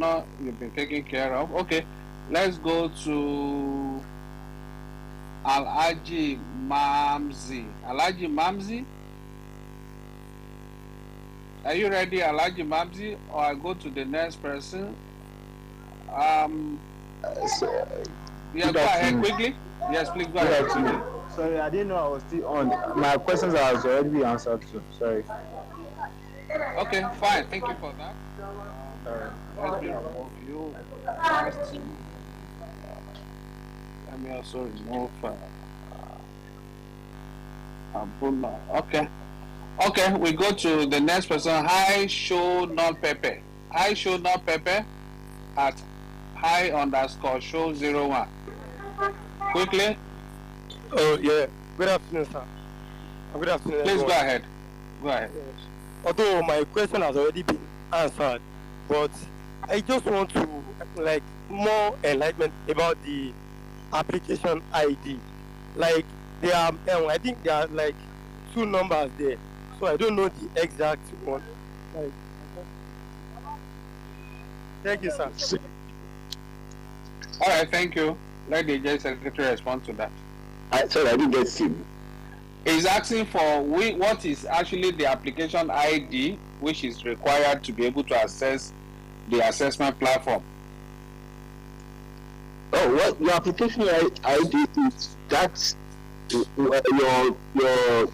honor you've been taken care of. Okay, let's go to Alhaji Mamzi. Alhaji Mamzi? Are you ready, Alhaji Mamzi? Or I go to the next person? Yeah, go ahead quickly. Yes, please go ahead quickly. Sorry, I didn't know I was still on. My questions are already answered too. Sorry. Okay, fine. Thank you for that. Let me remove you. Let me also remove Abdullah. Okay. Okay, we go to the next person. Hi, show not Pepe. Hi, show not Pepe at hi_show01. Quickly. Oh, yeah. Good afternoon, sir. Good afternoon, Please everyone. go ahead. Go ahead. Yes. Although my question has already been answered, but I just want to, like, more enlightenment about the application ID. Like, there are, I think there are, like, 2 numbers there. So I don't know the exact one. Like, thank you, sir. All right, thank you. Let the Agency Secretary respond to that. Sorry, I didn't get you. He's asking for what is actually the application ID which is required to be able to access the assessment platform. Oh, what your application ID is? That's your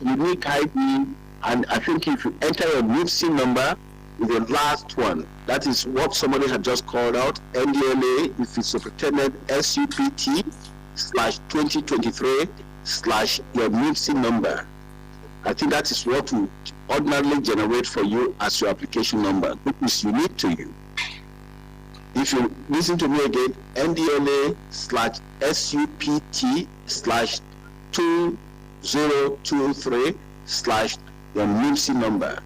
unique ID, and I think if you enter your NIFC number, is the last one. That is what somebody had just called out. NDLA, if it's Superintendent SUPT/2023/ your NIFC number. I think that is what will ordinarily generate for you as your application number, which is unique to you. If you listen to me again, NDLA/SUPT/2023/ your NIFC number.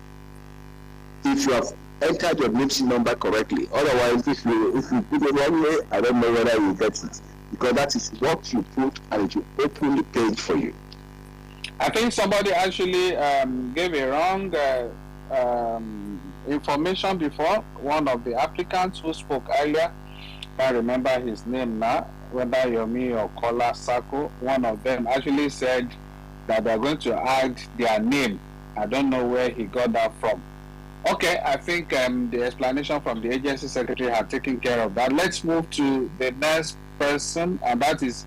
If you have entered your NIFC number correctly, otherwise if you put it wrong way, I don't know whether you get it, because that is what you put and it will open the page for you. I think somebody actually gave a wrong information before. One of the applicants who spoke earlier, I remember his name now, whether Yomi or Kola Sako, one of them actually said that they're going to add their name. I don't know where he got that from. Okay, I think the explanation from the Agency Secretary had taken care of that. Let's move to the next person, and that is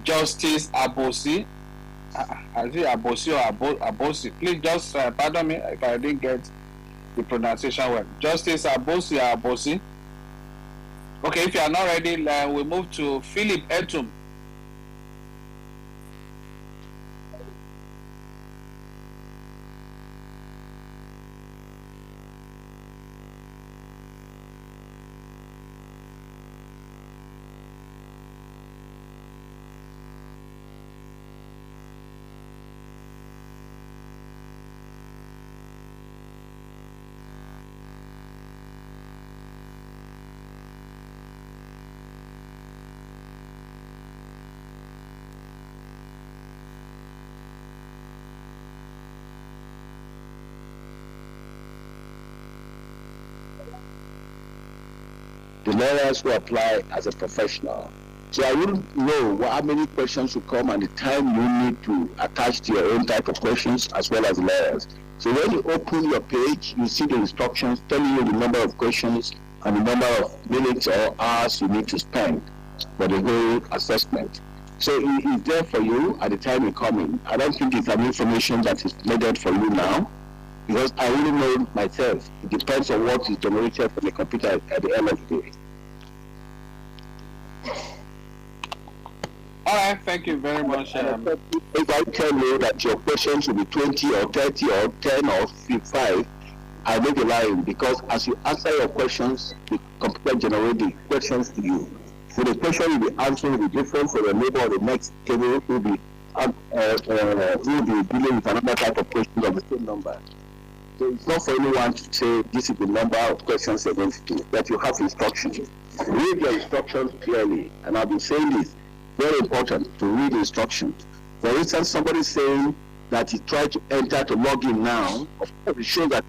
Justice Abosi. Is it Abosi or Abosi? Please just pardon me if I didn't get the pronunciation well. Justice Abosi or Abosi? Okay, if you are not ready, we move to Philip Etum. The lawyers who apply as a professional. So I wouldn't know how many questions will come and the time you need to attach to your own type of questions as well as lawyers. So when you open your page, you see the instructions telling you the number of questions and the number of minutes or hours you need to spend for the whole assessment. So it is there for you at the time you come in. I don't think it's an information that is needed for you now, because I really know myself. It depends on what is generated from the computer at the end of the day. All right, thank you very much. If I tell you that your questions will be 20 or 30 or 10 or 55, I make a lie, because as you answer your questions, the computer generates the questions to you. So the question you will be answering will be different for the neighbor or the next table who will be dealing with another type of questions of the same number. So it's not for anyone to say this is the number of questions you're going to do, but you have instructions. Read your instructions clearly, and I've been saying this, very important to read the instructions. For instance, somebody saying that he tried to enter to log in now, of course it shows that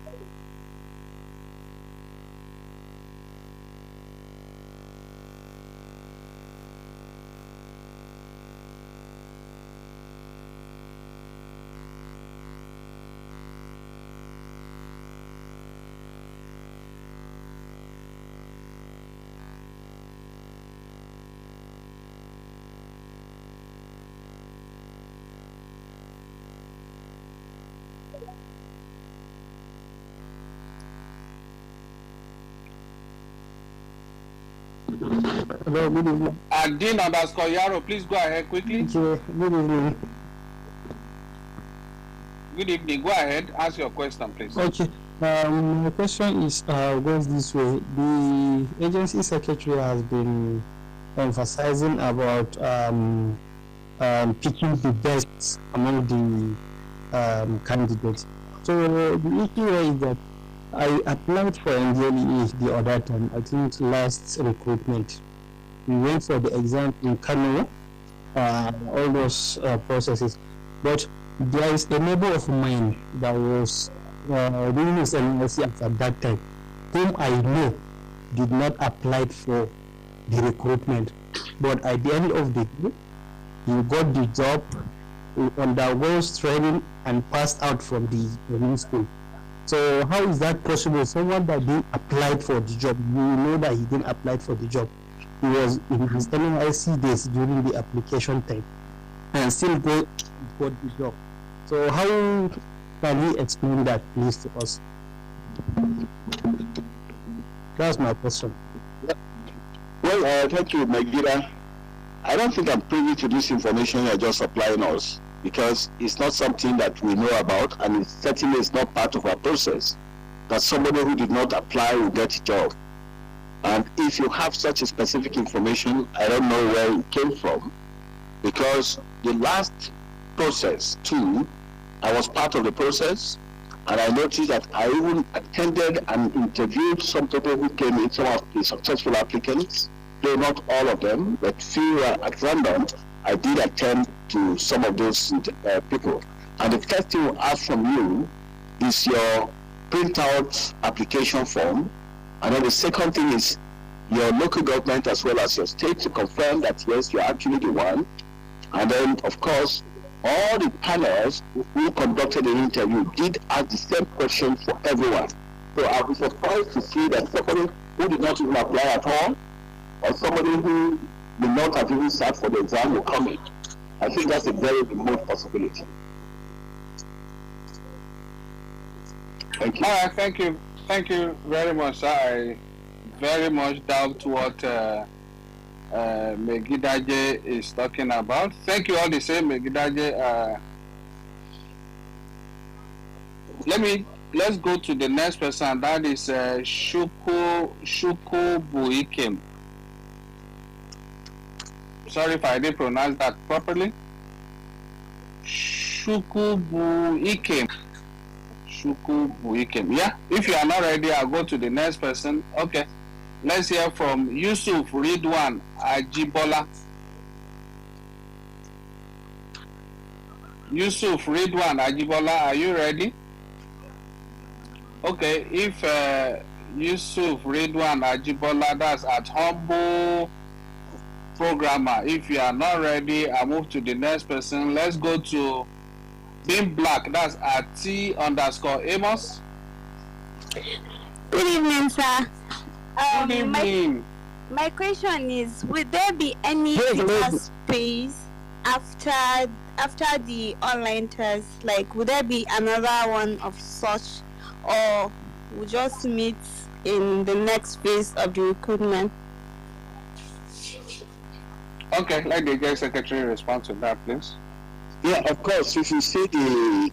Hello, good evening. Dean underscore Yaro, please go ahead quickly. Okay, good evening. Good evening. Go ahead. Ask your question, please. Okay. My question is goes this way. The agency secretary has been emphasizing about picking the best among the candidates. So the issue is that I applied for NDLE the other time, I think last recruitment. We went for the exam in Kano, all those processes. But there is a neighbor of mine that was doing his NLC at that time, whom I know did not apply for the recruitment. But at the end of the day, he got the job, he undergoes training and passed out from the training school. So how is that possible? Someone that didn't apply for the job, you know that he didn't apply for the job. He was in his NYC days during the application time and still got the job. So how can he explain that, please, to us? That's my question. Well, thank you, Megida. I don't think I'm privy to this information you're just supplying us, because it's not something that we know about, and it certainly is not part of our process that somebody who did not apply will get a job. And if you have such a specific information, I don't know where it came from, because the last process too, I was part of the process, and I noticed that I even attended and interviewed some people who came in, some of the successful applicants, though not all of them, but few were at random. I did attend to some of those people. And the first thing we'll ask from you is your printout application form. And then the second thing is your local government as well as your state to confirm that yes, you're actually the one. And then, of course, all the panels who conducted the interview did ask the same question for everyone. So I was surprised to see that somebody who did not even apply at all, or somebody who may not have even sat for the exam will come in. I think that's a very remote possibility. Thank you. All right, thank you. Thank you very much, sir. I very much doubt what Megidaje is talking about. Thank you all the same, Megidaje. Let's go to the next person. That is Shuku Buikem. Sorry if I didn't pronounce that properly. Shuku Buikem. Yeah, if you are not ready, I'll go to the next person. Okay, let's hear from Yusuf Ridwan Ajibola. Yusuf Ridwan Ajibola, are you ready? Okay, if Yusuf Ridwan Ajibola, that's at Humble Programmer. If you are not ready, I'll move to the next person. Let's go to Being Black, that's at T_Amos. Good evening, sir. Good evening. My question is, would there be any Twitter space after the online test? Like, would there be another one of such, or we just meet in the next phase of the recruitment? Okay, let the Executive Secretary respond to that, please. Yeah, of course. If you see the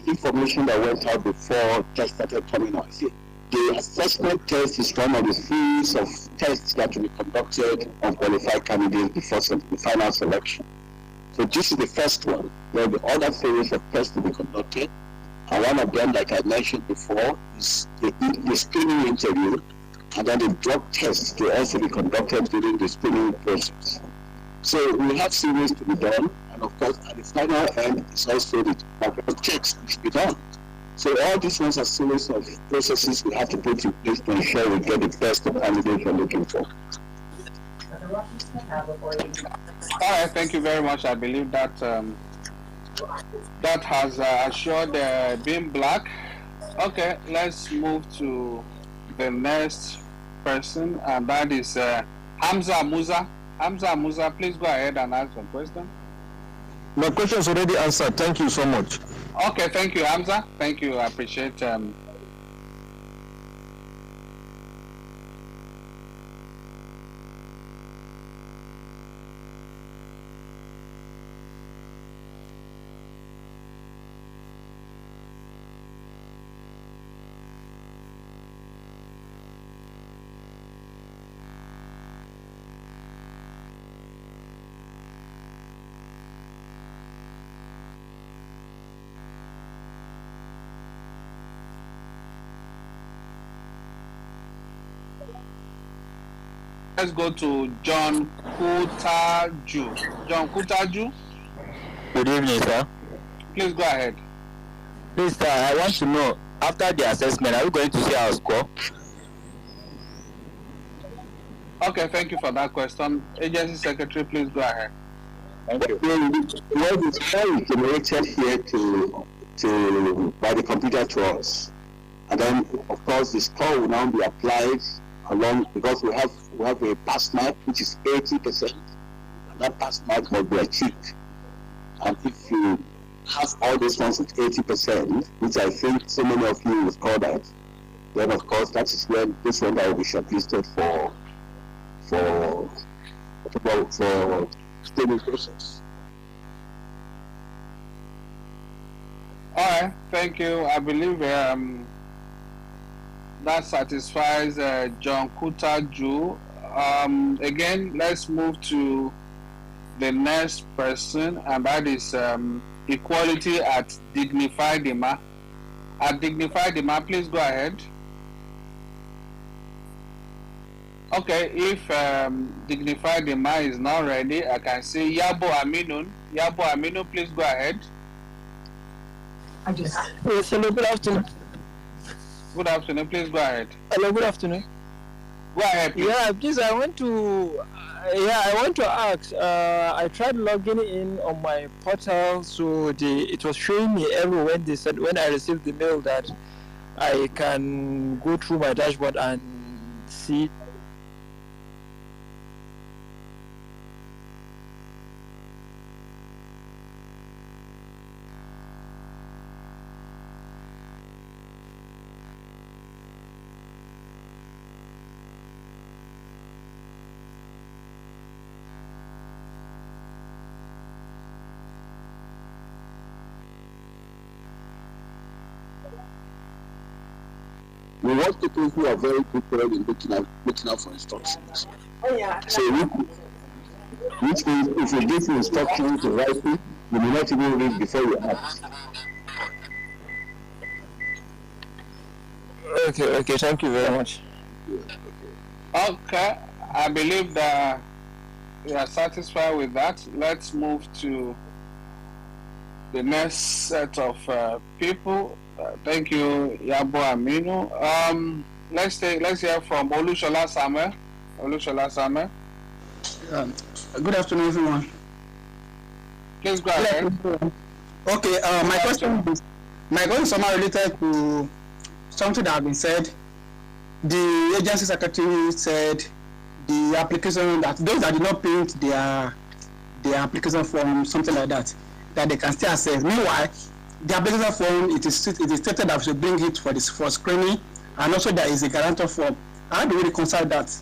information that went out before test started coming out, the assessment test is one of the series of tests that will be conducted on qualified candidates before the final selection. So this is the first one. There will be other series of tests to be conducted, and one of them, like I mentioned before, is the screening interview, and then the drug test will also be conducted during the screening process. So we have series to be done, and of course, at the final end, it's also the background checks to be done. So all these ones are series of processes we have to put in place to ensure we get the best of candidates we're looking for. All right, thank you very much. I believe that that has assured Being Black. Okay, let's move to the next person, and that is Hamza Musa. Hamza Musa, please go ahead and ask your question. My question is already answered. Thank you so much. Okay, thank you, Hamza. Thank you. I appreciate. let's go to John Kutaju. John Kutaju. Good evening, sir. Please go ahead. Please, sir, I want to know, after the assessment, are we going to see our score? Okay, thank you for that question. Agency Secretary, please go ahead. Thank you. Well, the score is generated here by the computer to us. And then, of course, the score will now be applied along, because we have a pass mark, which is 80%. And that pass mark must be achieved. And if you have all those ones with 80%, which I think so many of you will score that, then of course that is when this one that will be shortlisted for screening process. All right, thank you. I believe that satisfies John Kutaju. Again, let's move to the next person, and that is Equality at Dignified Dima. At Dignified Dima, please go ahead. Okay, if Dignified Dima is not ready, I can see Yabo Aminun. Yabo Aminun, please go ahead. Yes, hello, good afternoon. Good afternoon, please go ahead. Hello, good afternoon. Go ahead, please. Yeah, please, I want to ask, I tried logging in on my portal, so it was showing me error when they said, when I received the mail that I can go through my dashboard and see. We want people who are very prepared in looking out for instructions. Oh, yeah. So which means if you give you instructions to write it, you may not even read before you act. Okay, thank you very much. Okay, I believe that we are satisfied with that. Let's move to the next set of people. Thank you, Yabo Aminu. Let's hear from Olushola Samuel. Olushola Samuel. Good afternoon, everyone. Please go ahead. Okay, my question is somehow related to something that has been said. The agency secretary said the application, that those that did not print their application form, something like that they can still access. Meanwhile, the application form, it is stated that we should bring it for screening, and also there is a guarantor form. How do we reconcile that?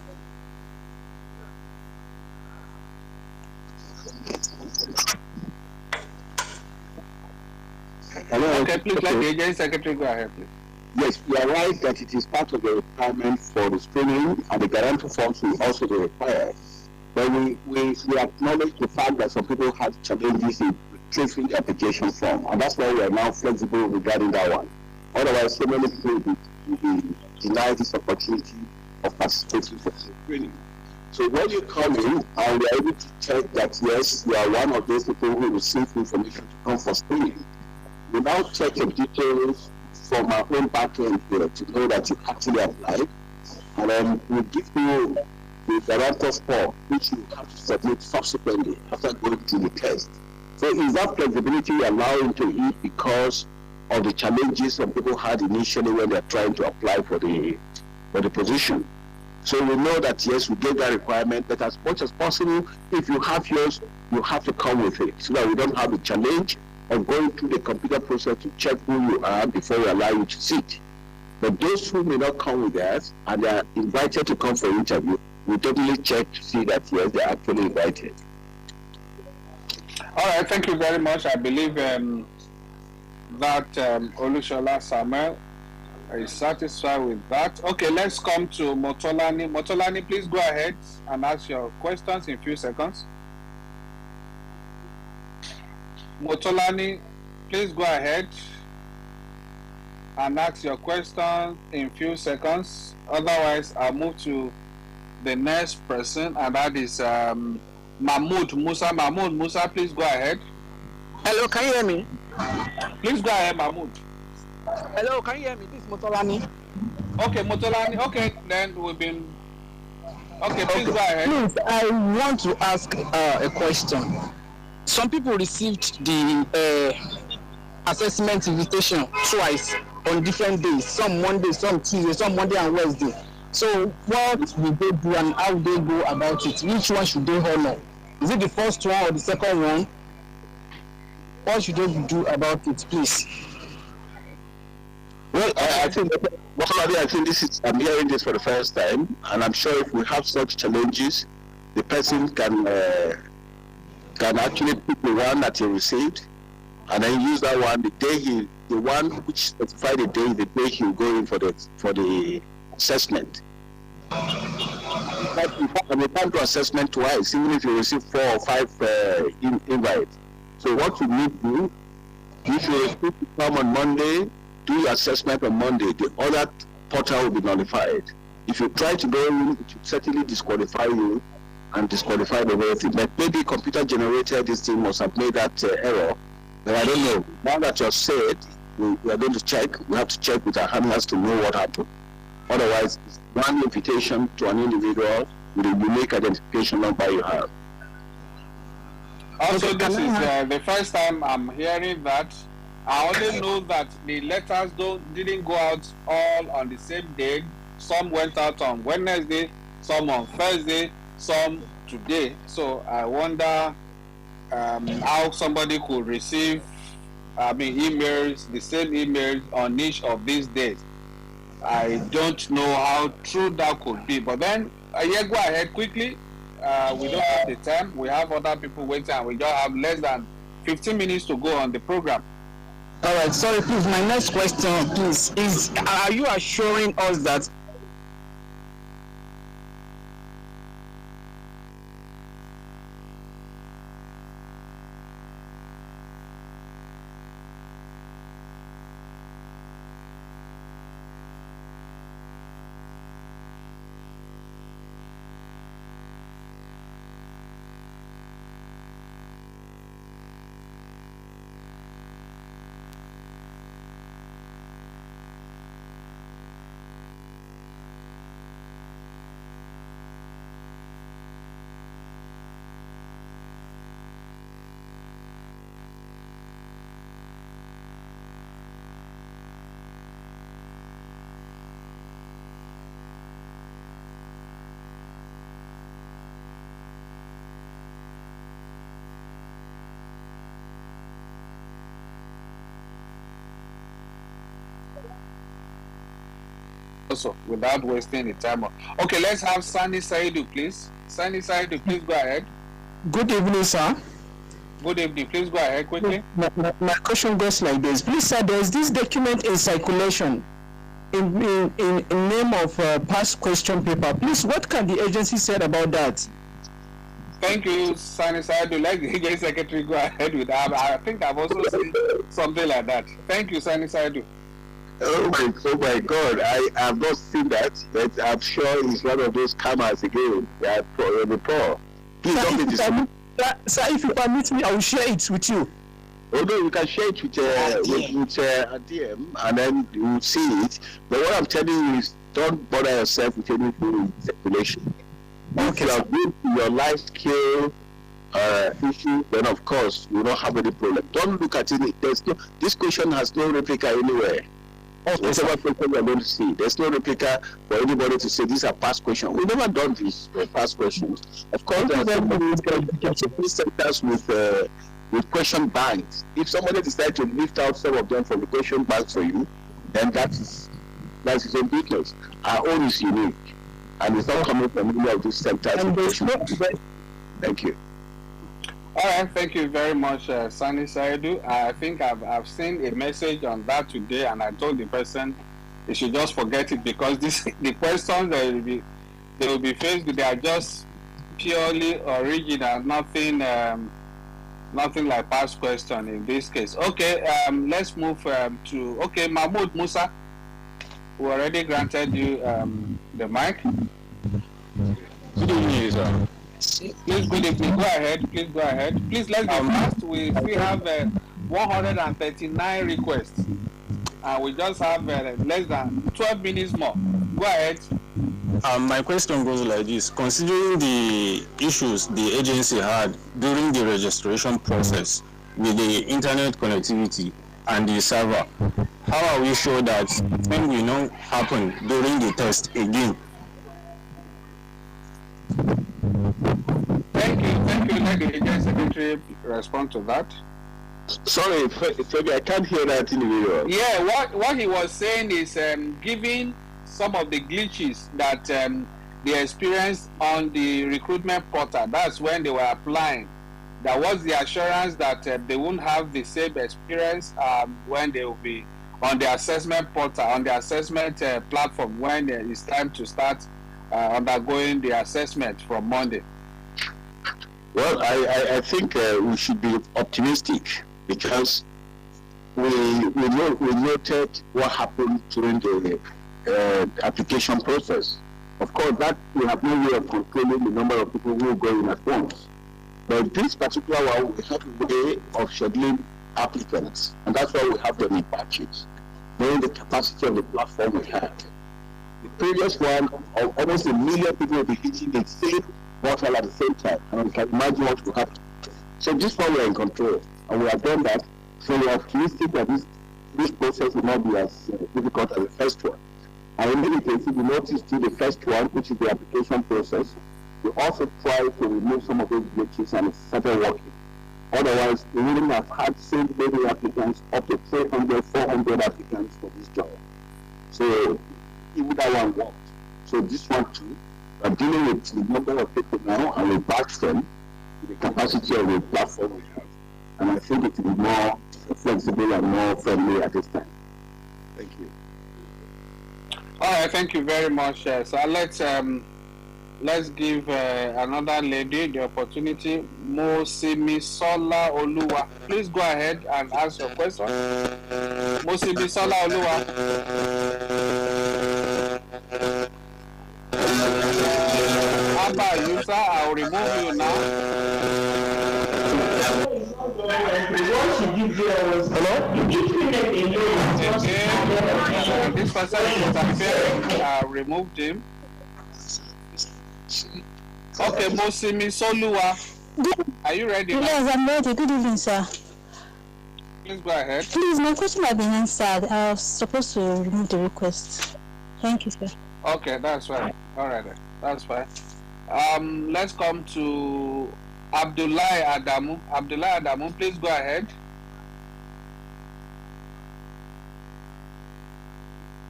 Hello. Okay, please let the agency secretary go ahead, please. Yes, you are right that it is part of the requirement for the screening, and the guarantor forms will also be required. But we acknowledge the fact that some people have challenges in retrieving the application form, and that's why we are now flexible regarding that one. Otherwise, so many people will be denied this opportunity of participating for the screening. So when you come in and we are able to check that yes, you are one of those people who receive information to come for screening, we now check your details from our own backend here to know that you actually applied, and then we give you the guarantor's form, which you have to submit subsequently after going through the test. So is that flexibility we allow into it because of the challenges some people had initially when they're trying to apply for the position? So we know that yes, we gave that requirement, but as much as possible, if you have yours, you have to come with it so that we don't have the challenge of going through the computer process to check who you are before we allow you to sit. But those who may not come with us and they are invited to come for interview, we totally check to see that yes, they're actually invited. All right, thank you very much. I believe that Olushola Samuel is satisfied with that. Okay, let's come to Motolani. Motolani, please go ahead and ask your questions in a few seconds. Motolani, please go ahead and ask your question in a few seconds. Otherwise, I'll move to the next person, and that is Mahmoud Musa. Mahmoud Musa, please go ahead. Hello, can you hear me? Please go ahead, Mahmoud. Hello, can you hear me? This is Motolani. Okay, Motolani. Okay, then we've been. Okay, please go ahead. Please, I want to ask a question. Some people received the assessment invitation twice on different days. Some Monday, some Tuesday, some Monday and Wednesday. So what will they do and how they go about it? Which one should they honor? Is it the first one or the second one? What should they do about it, please? Well, I think I'm hearing this for the first time, and I'm sure if we have such challenges, the person can actually pick the one that he received, and then use that one the one which specified the day he will go in for the assessment. But you can't do assessment twice, even if you receive 4 or 5 invites. So what you need to do, if you receive to come on Monday, do your assessment on Monday. The other portal will be nullified. If you try to go in, it will certainly disqualify you and disqualify the whole thing. But maybe computer generated this thing must have made that error. But I don't know. Now that you've said, we are going to check. We have to check with our handlers to know what happened. Otherwise, it's one invitation to an individual with a unique identification number you have. Also, this is the first time I'm hearing that. I only know that the letters didn't go out all on the same day. Some went out on Wednesday, some on Thursday, some today. So I wonder how somebody could receive emails, the same emails on each of these days. I don't know how true that could be. But then, yeah, go ahead quickly. We don't have the time. We have other people waiting, and we just have less than 15 minutes to go on the program. All right, sorry, please. My next question, please, is: are you assuring us that also without wasting the time? Okay, let's have Sani Saidu, please. Sani Saidu, please go ahead. Good evening, sir. Good evening. Please go ahead quickly. My question goes like this. Please, sir, there is this document in circulation in name of past question paper. Please, what can the agency say about that? Thank you, Sani Saidu. Let the agency secretary go ahead with that. I think I've also seen something like that. Thank you, Sani Saidu. Oh my God! I have not seen that, but I'm sure it's one of those scammers again. That before. Please don't be deceived. Sir, if you permit me, I will share it with you. Although you can share it with a DM, and then you will see it. But what I'm telling you is, don't bother yourself with anything in circulation. Okay. If you have been your life skill issue, then of course you will not have any problem. Don't look at it. This question has no replica anywhere. Whatever question you're going to see, there's no replica for anybody to say these are past questions. We've never done this for past questions. Of course, there are some centers with question banks. If somebody decides to lift out some of them from the question banks for you, then that's his own business. Our own is unique, and it's not coming from any of these centers. Thank you. All right, thank you very much, Sani Saidu. I think I've seen a message on that today, and I told the person they should just forget it, because the questions they will be faced with, they are just purely original, nothing like past question in this case. Okay, let's move to Mahmoud Musa, who already granted you the mic. sir. Please, good evening. Go ahead. Please go ahead. Please, let's be fast. We have 139 requests. We just have less than 12 minutes more. Go ahead. My question goes like this. Considering the issues the agency had during the registration process with the internet connectivity and the server, how are we sure that thing will not happen during the test again? Thank you. Let the agency secretary respond to that. Sorry, Fabi, I can't hear that in the video. Yeah, what he was saying is giving some of the glitches that they experienced on the recruitment portal. That's when they were applying. There was the assurance that they won't have the same experience when they will be on the assessment portal, on the assessment platform when it's time to start undergoing the assessment from Monday. Well, I think we should be optimistic because we noted what happened during the application process. Of course, that we have no way of controlling the number of people who go in at once. But this particular one, we have a way of scheduling applicants, and that's why we have them in batches, knowing the capacity of the platform we have. The previous one, almost 1 million people will be hitting the same portal at the same time, and you can imagine what will happen. So this one we are in control, and we have done that. So we are optimistic that this process will not be as difficult as the first one. And in many cases, we noticed through the first one, which is the application process, we also try to remove some of those glitches and it started working. Otherwise, we wouldn't have had so many applicants, up to 300, 400 applicants for this job. So even that one worked. So this one too, we're dealing with the number of people now and we batch them with the capacity of the platform we have. And I think it will be more flexible and more friendly at this time. Thank you. All right, thank you very much. So let's give another lady the opportunity, Mosimisola Oluwa. Please go ahead and ask your question. Mosimisola Oluwa. Abba, you sir, I'll remove you now. Okay, this person is interfering. I removed him. Okay, Mosimi Soluwa. Are you ready? Yes, I'm ready. Good evening, sir. Please go ahead. Please, my question has been answered. I was supposed to remove the request. Thank you, sir. Okay, that's fine. All right, that's fine. Let's come to Abdullahi Adamu. Abdullahi Adamu, please go ahead.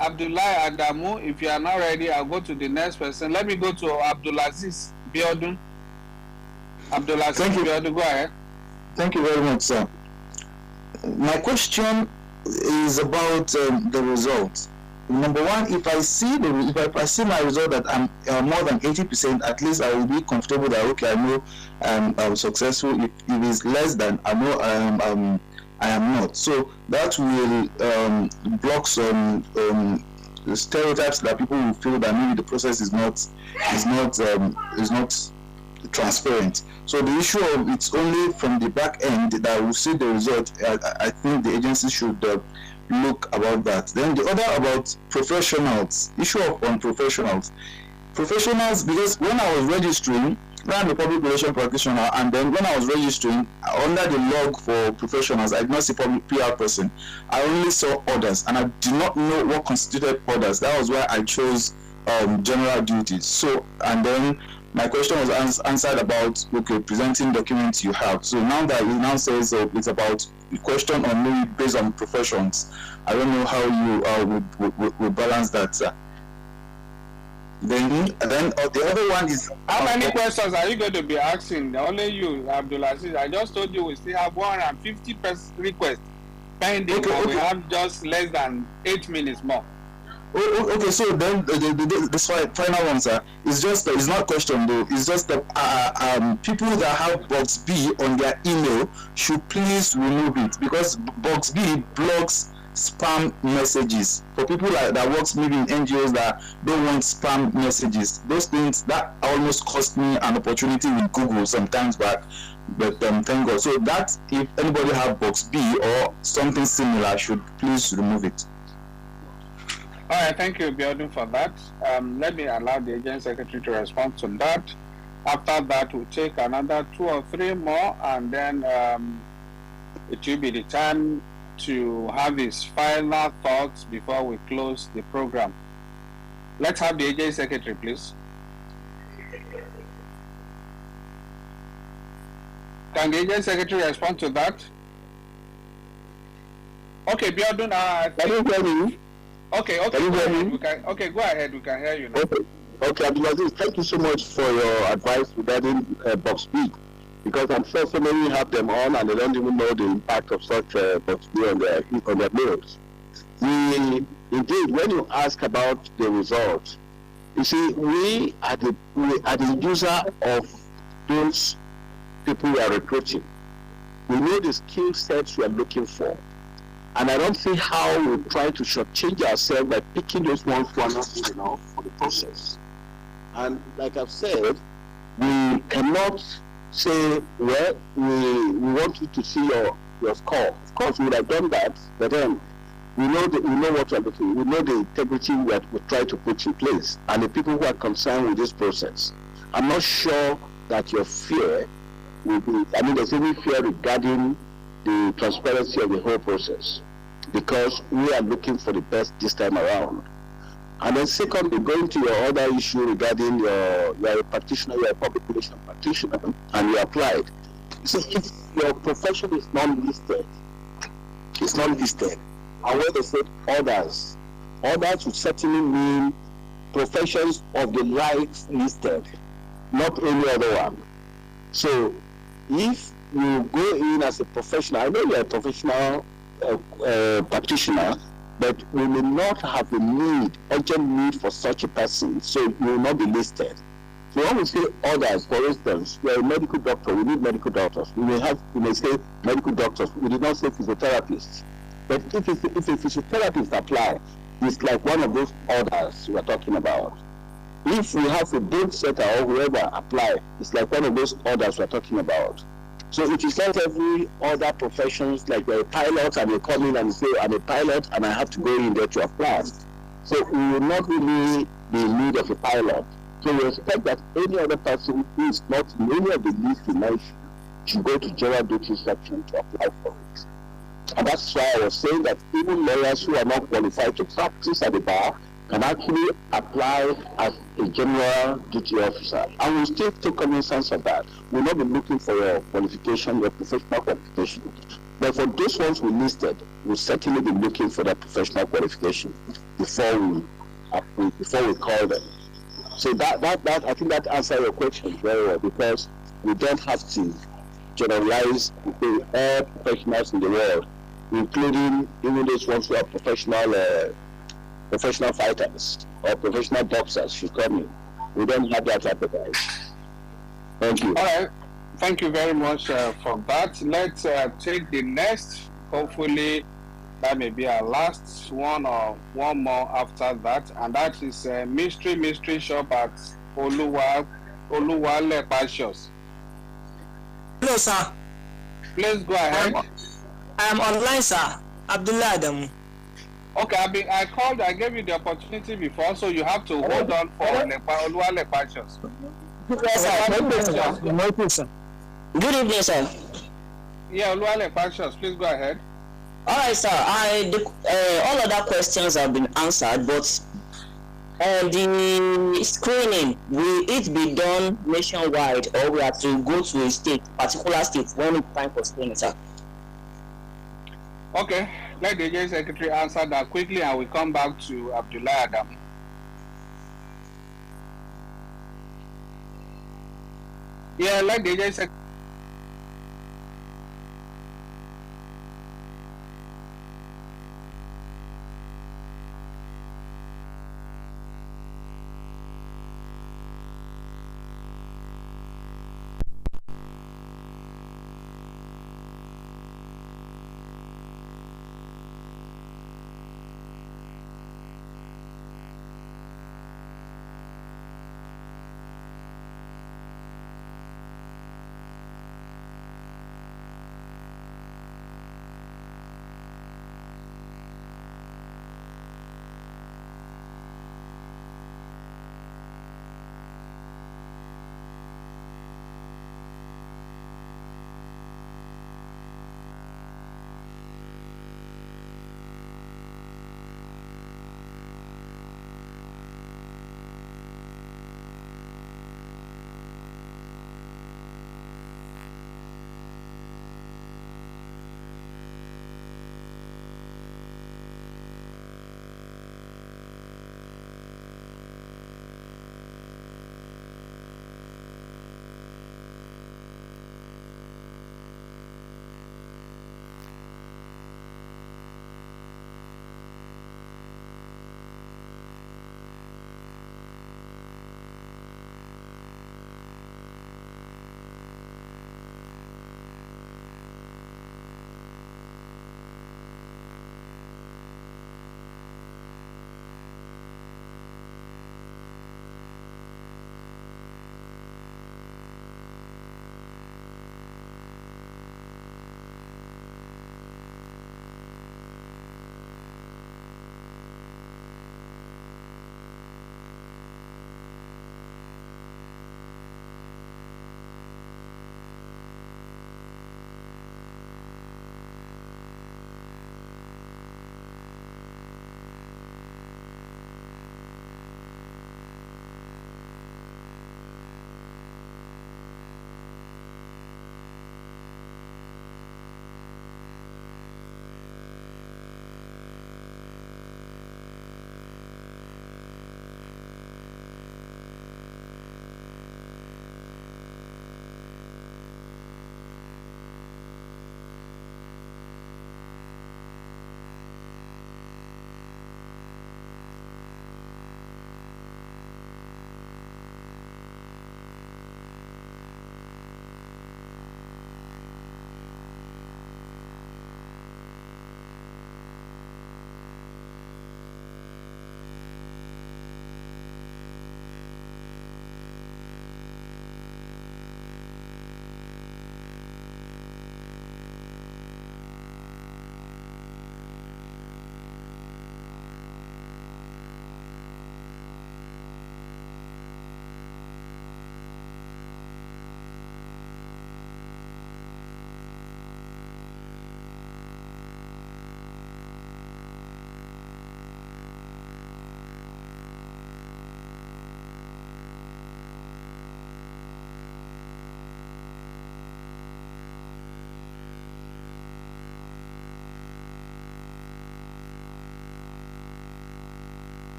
Abdullahi Adamu, if you are not ready, I'll go to the next person. Let me go to Abdulaziz Biodun. Abdulaziz Biodun, go ahead. Thank you very much, sir. My question is about the results. Number one, if I see my result that I'm more than 80%, at least I will be comfortable that okay, I know I was successful. If it is less than, I know I am not. So that will block some stereotypes that people will feel that maybe the process is not transparent. So the issue of it's only from the back end that we see the result. I think the agency should look about that. Then the other about professionals, issue of professionals, because when I was registering, I'm a public relations practitioner, and then when I was registering under the log for professionals, I did not see public PR person. I only saw orders, and I did not know what constituted orders. That was why I chose general duties. So, and then my question was answered about okay, presenting documents you have. So now that it now says it's about the question on maybe based on professions. I don't know how you would balance that, sir. Then the other one is how many questions are you going to be asking? Only you, Abdulaziz. I just told you we still have 150 requests pending, and we have just less than 8 minutes more. Okay, so then this final one, sir, is just it's not a question though. It's just that people that have box B on their email should please remove it because box B blocks spam messages. For people that works maybe in NGOs that don't want spam messages, those things that almost cost me an opportunity with Google sometimes back. But thank God. So that if anybody have box B or something similar, should please remove it. All right, thank you, Biodun, for that. Let me allow the agent secretary to respond to that. After that, we'll take another 2 or 3 more, and then it will be the time to have his final thoughts before we close the program. Let's have the agent secretary, please. Can the agent secretary respond to that? Okay, Biodun, can you hear me? Okay, can you hear me? Okay, go ahead. We can hear you now. Okay, Abdulaziz, thank you so much for your advice regarding box B, because I'm sure so many have them on and they don't even know the impact of such box B on their mails. Indeed, when you ask about the results, you see, we are the user of those people we are recruiting. We know the skill sets we are looking for. And I don't see how we try to shortchange ourselves by picking those ones who are not good enough for the process. And like I've said, we cannot say, well, we want you to see your score. Of course, we would have done that, but then we know what we're looking. We know the integrity that we try to put in place, and the people who are concerned with this process. I'm not sure that your fear will be. I mean, there's any fear regarding the transparency of the whole process, because we are looking for the best this time around. And then secondly, going to your other issue regarding you're a practitioner, you're a public relations practitioner, and you applied. So if your profession is not listed, and when they say others would certainly mean professions of the likes listed, not any other one. So if you go in as a professional, I know you're a professional practitioner, but we may not have a urgent need for such a person, so you will not be listed. So when we say others, for instance, you're a medical doctor, we need medical doctors. We may say medical doctors, we did not say physiotherapists. But if a physiotherapist apply, it's like one of those others we are talking about. If we have a bone setter or whoever apply, it's like one of those others we are talking about. So it is not every other professions, like you're a pilot and you come in and say, I'm a pilot and I have to go in there to apply. So we will not really be in need of a pilot. So we expect that any other person who is not in any of the lists we mentioned should go to general duty section to apply for it. And that's why I was saying that even lawyers who are not qualified to practice at the bar can actually apply as a general duty officer. And we'll still take cognizance of that. We'll not be looking for your qualification, your professional qualification. But for those ones we listed, we'll certainly be looking for that professional qualification before we call them. So that I think that answers your question very well, because we don't have to generalize all professionals in the world, including even those ones who are professional fighters or professional boxers should come in. We don't have that appetite. Thank you. All right. Thank you very much for that. Let's take the next. Hopefully, that may be our last one or one more after that. And that is mystery shop at Oluwale Pastures. Hello, sir. Please go ahead. I'm online, sir. Abdullah Adamu. Okay, I called, I gave you the opportunity before, so you have to hold on for Oluwale Pastures. Yes, sir. Good evening, sir. Yeah, Oluwale Pastures, please go ahead. All right, sir. All other questions have been answered, but the screening, will it be done nationwide, or we have to go to a particular state when it's time for screening, sir? Okay, let the agent secretary answer that quickly, and we come back to Abdullah Adam. Yeah, let the agent secretary.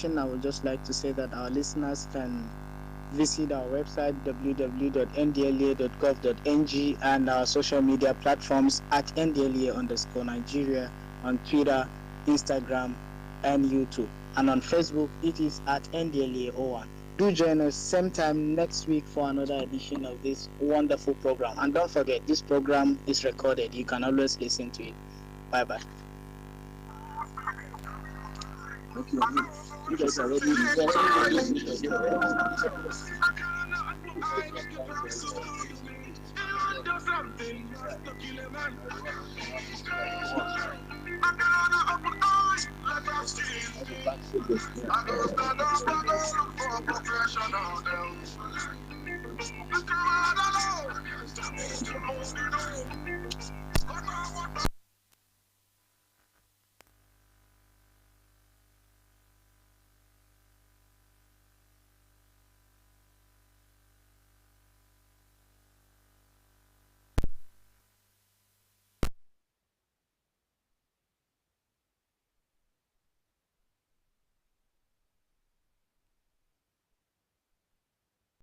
finishing, I would just like to say that our listeners can visit our website www.ndlea.gov.ng and our social media platforms at ndlea_Nigeria on Twitter, Instagram, and YouTube. And on Facebook, it is at ndlea01. Do join us same time next week for another edition of this wonderful program. And don't forget, this program is recorded. You can always listen to it. Bye-bye. Okay. You guys are ready.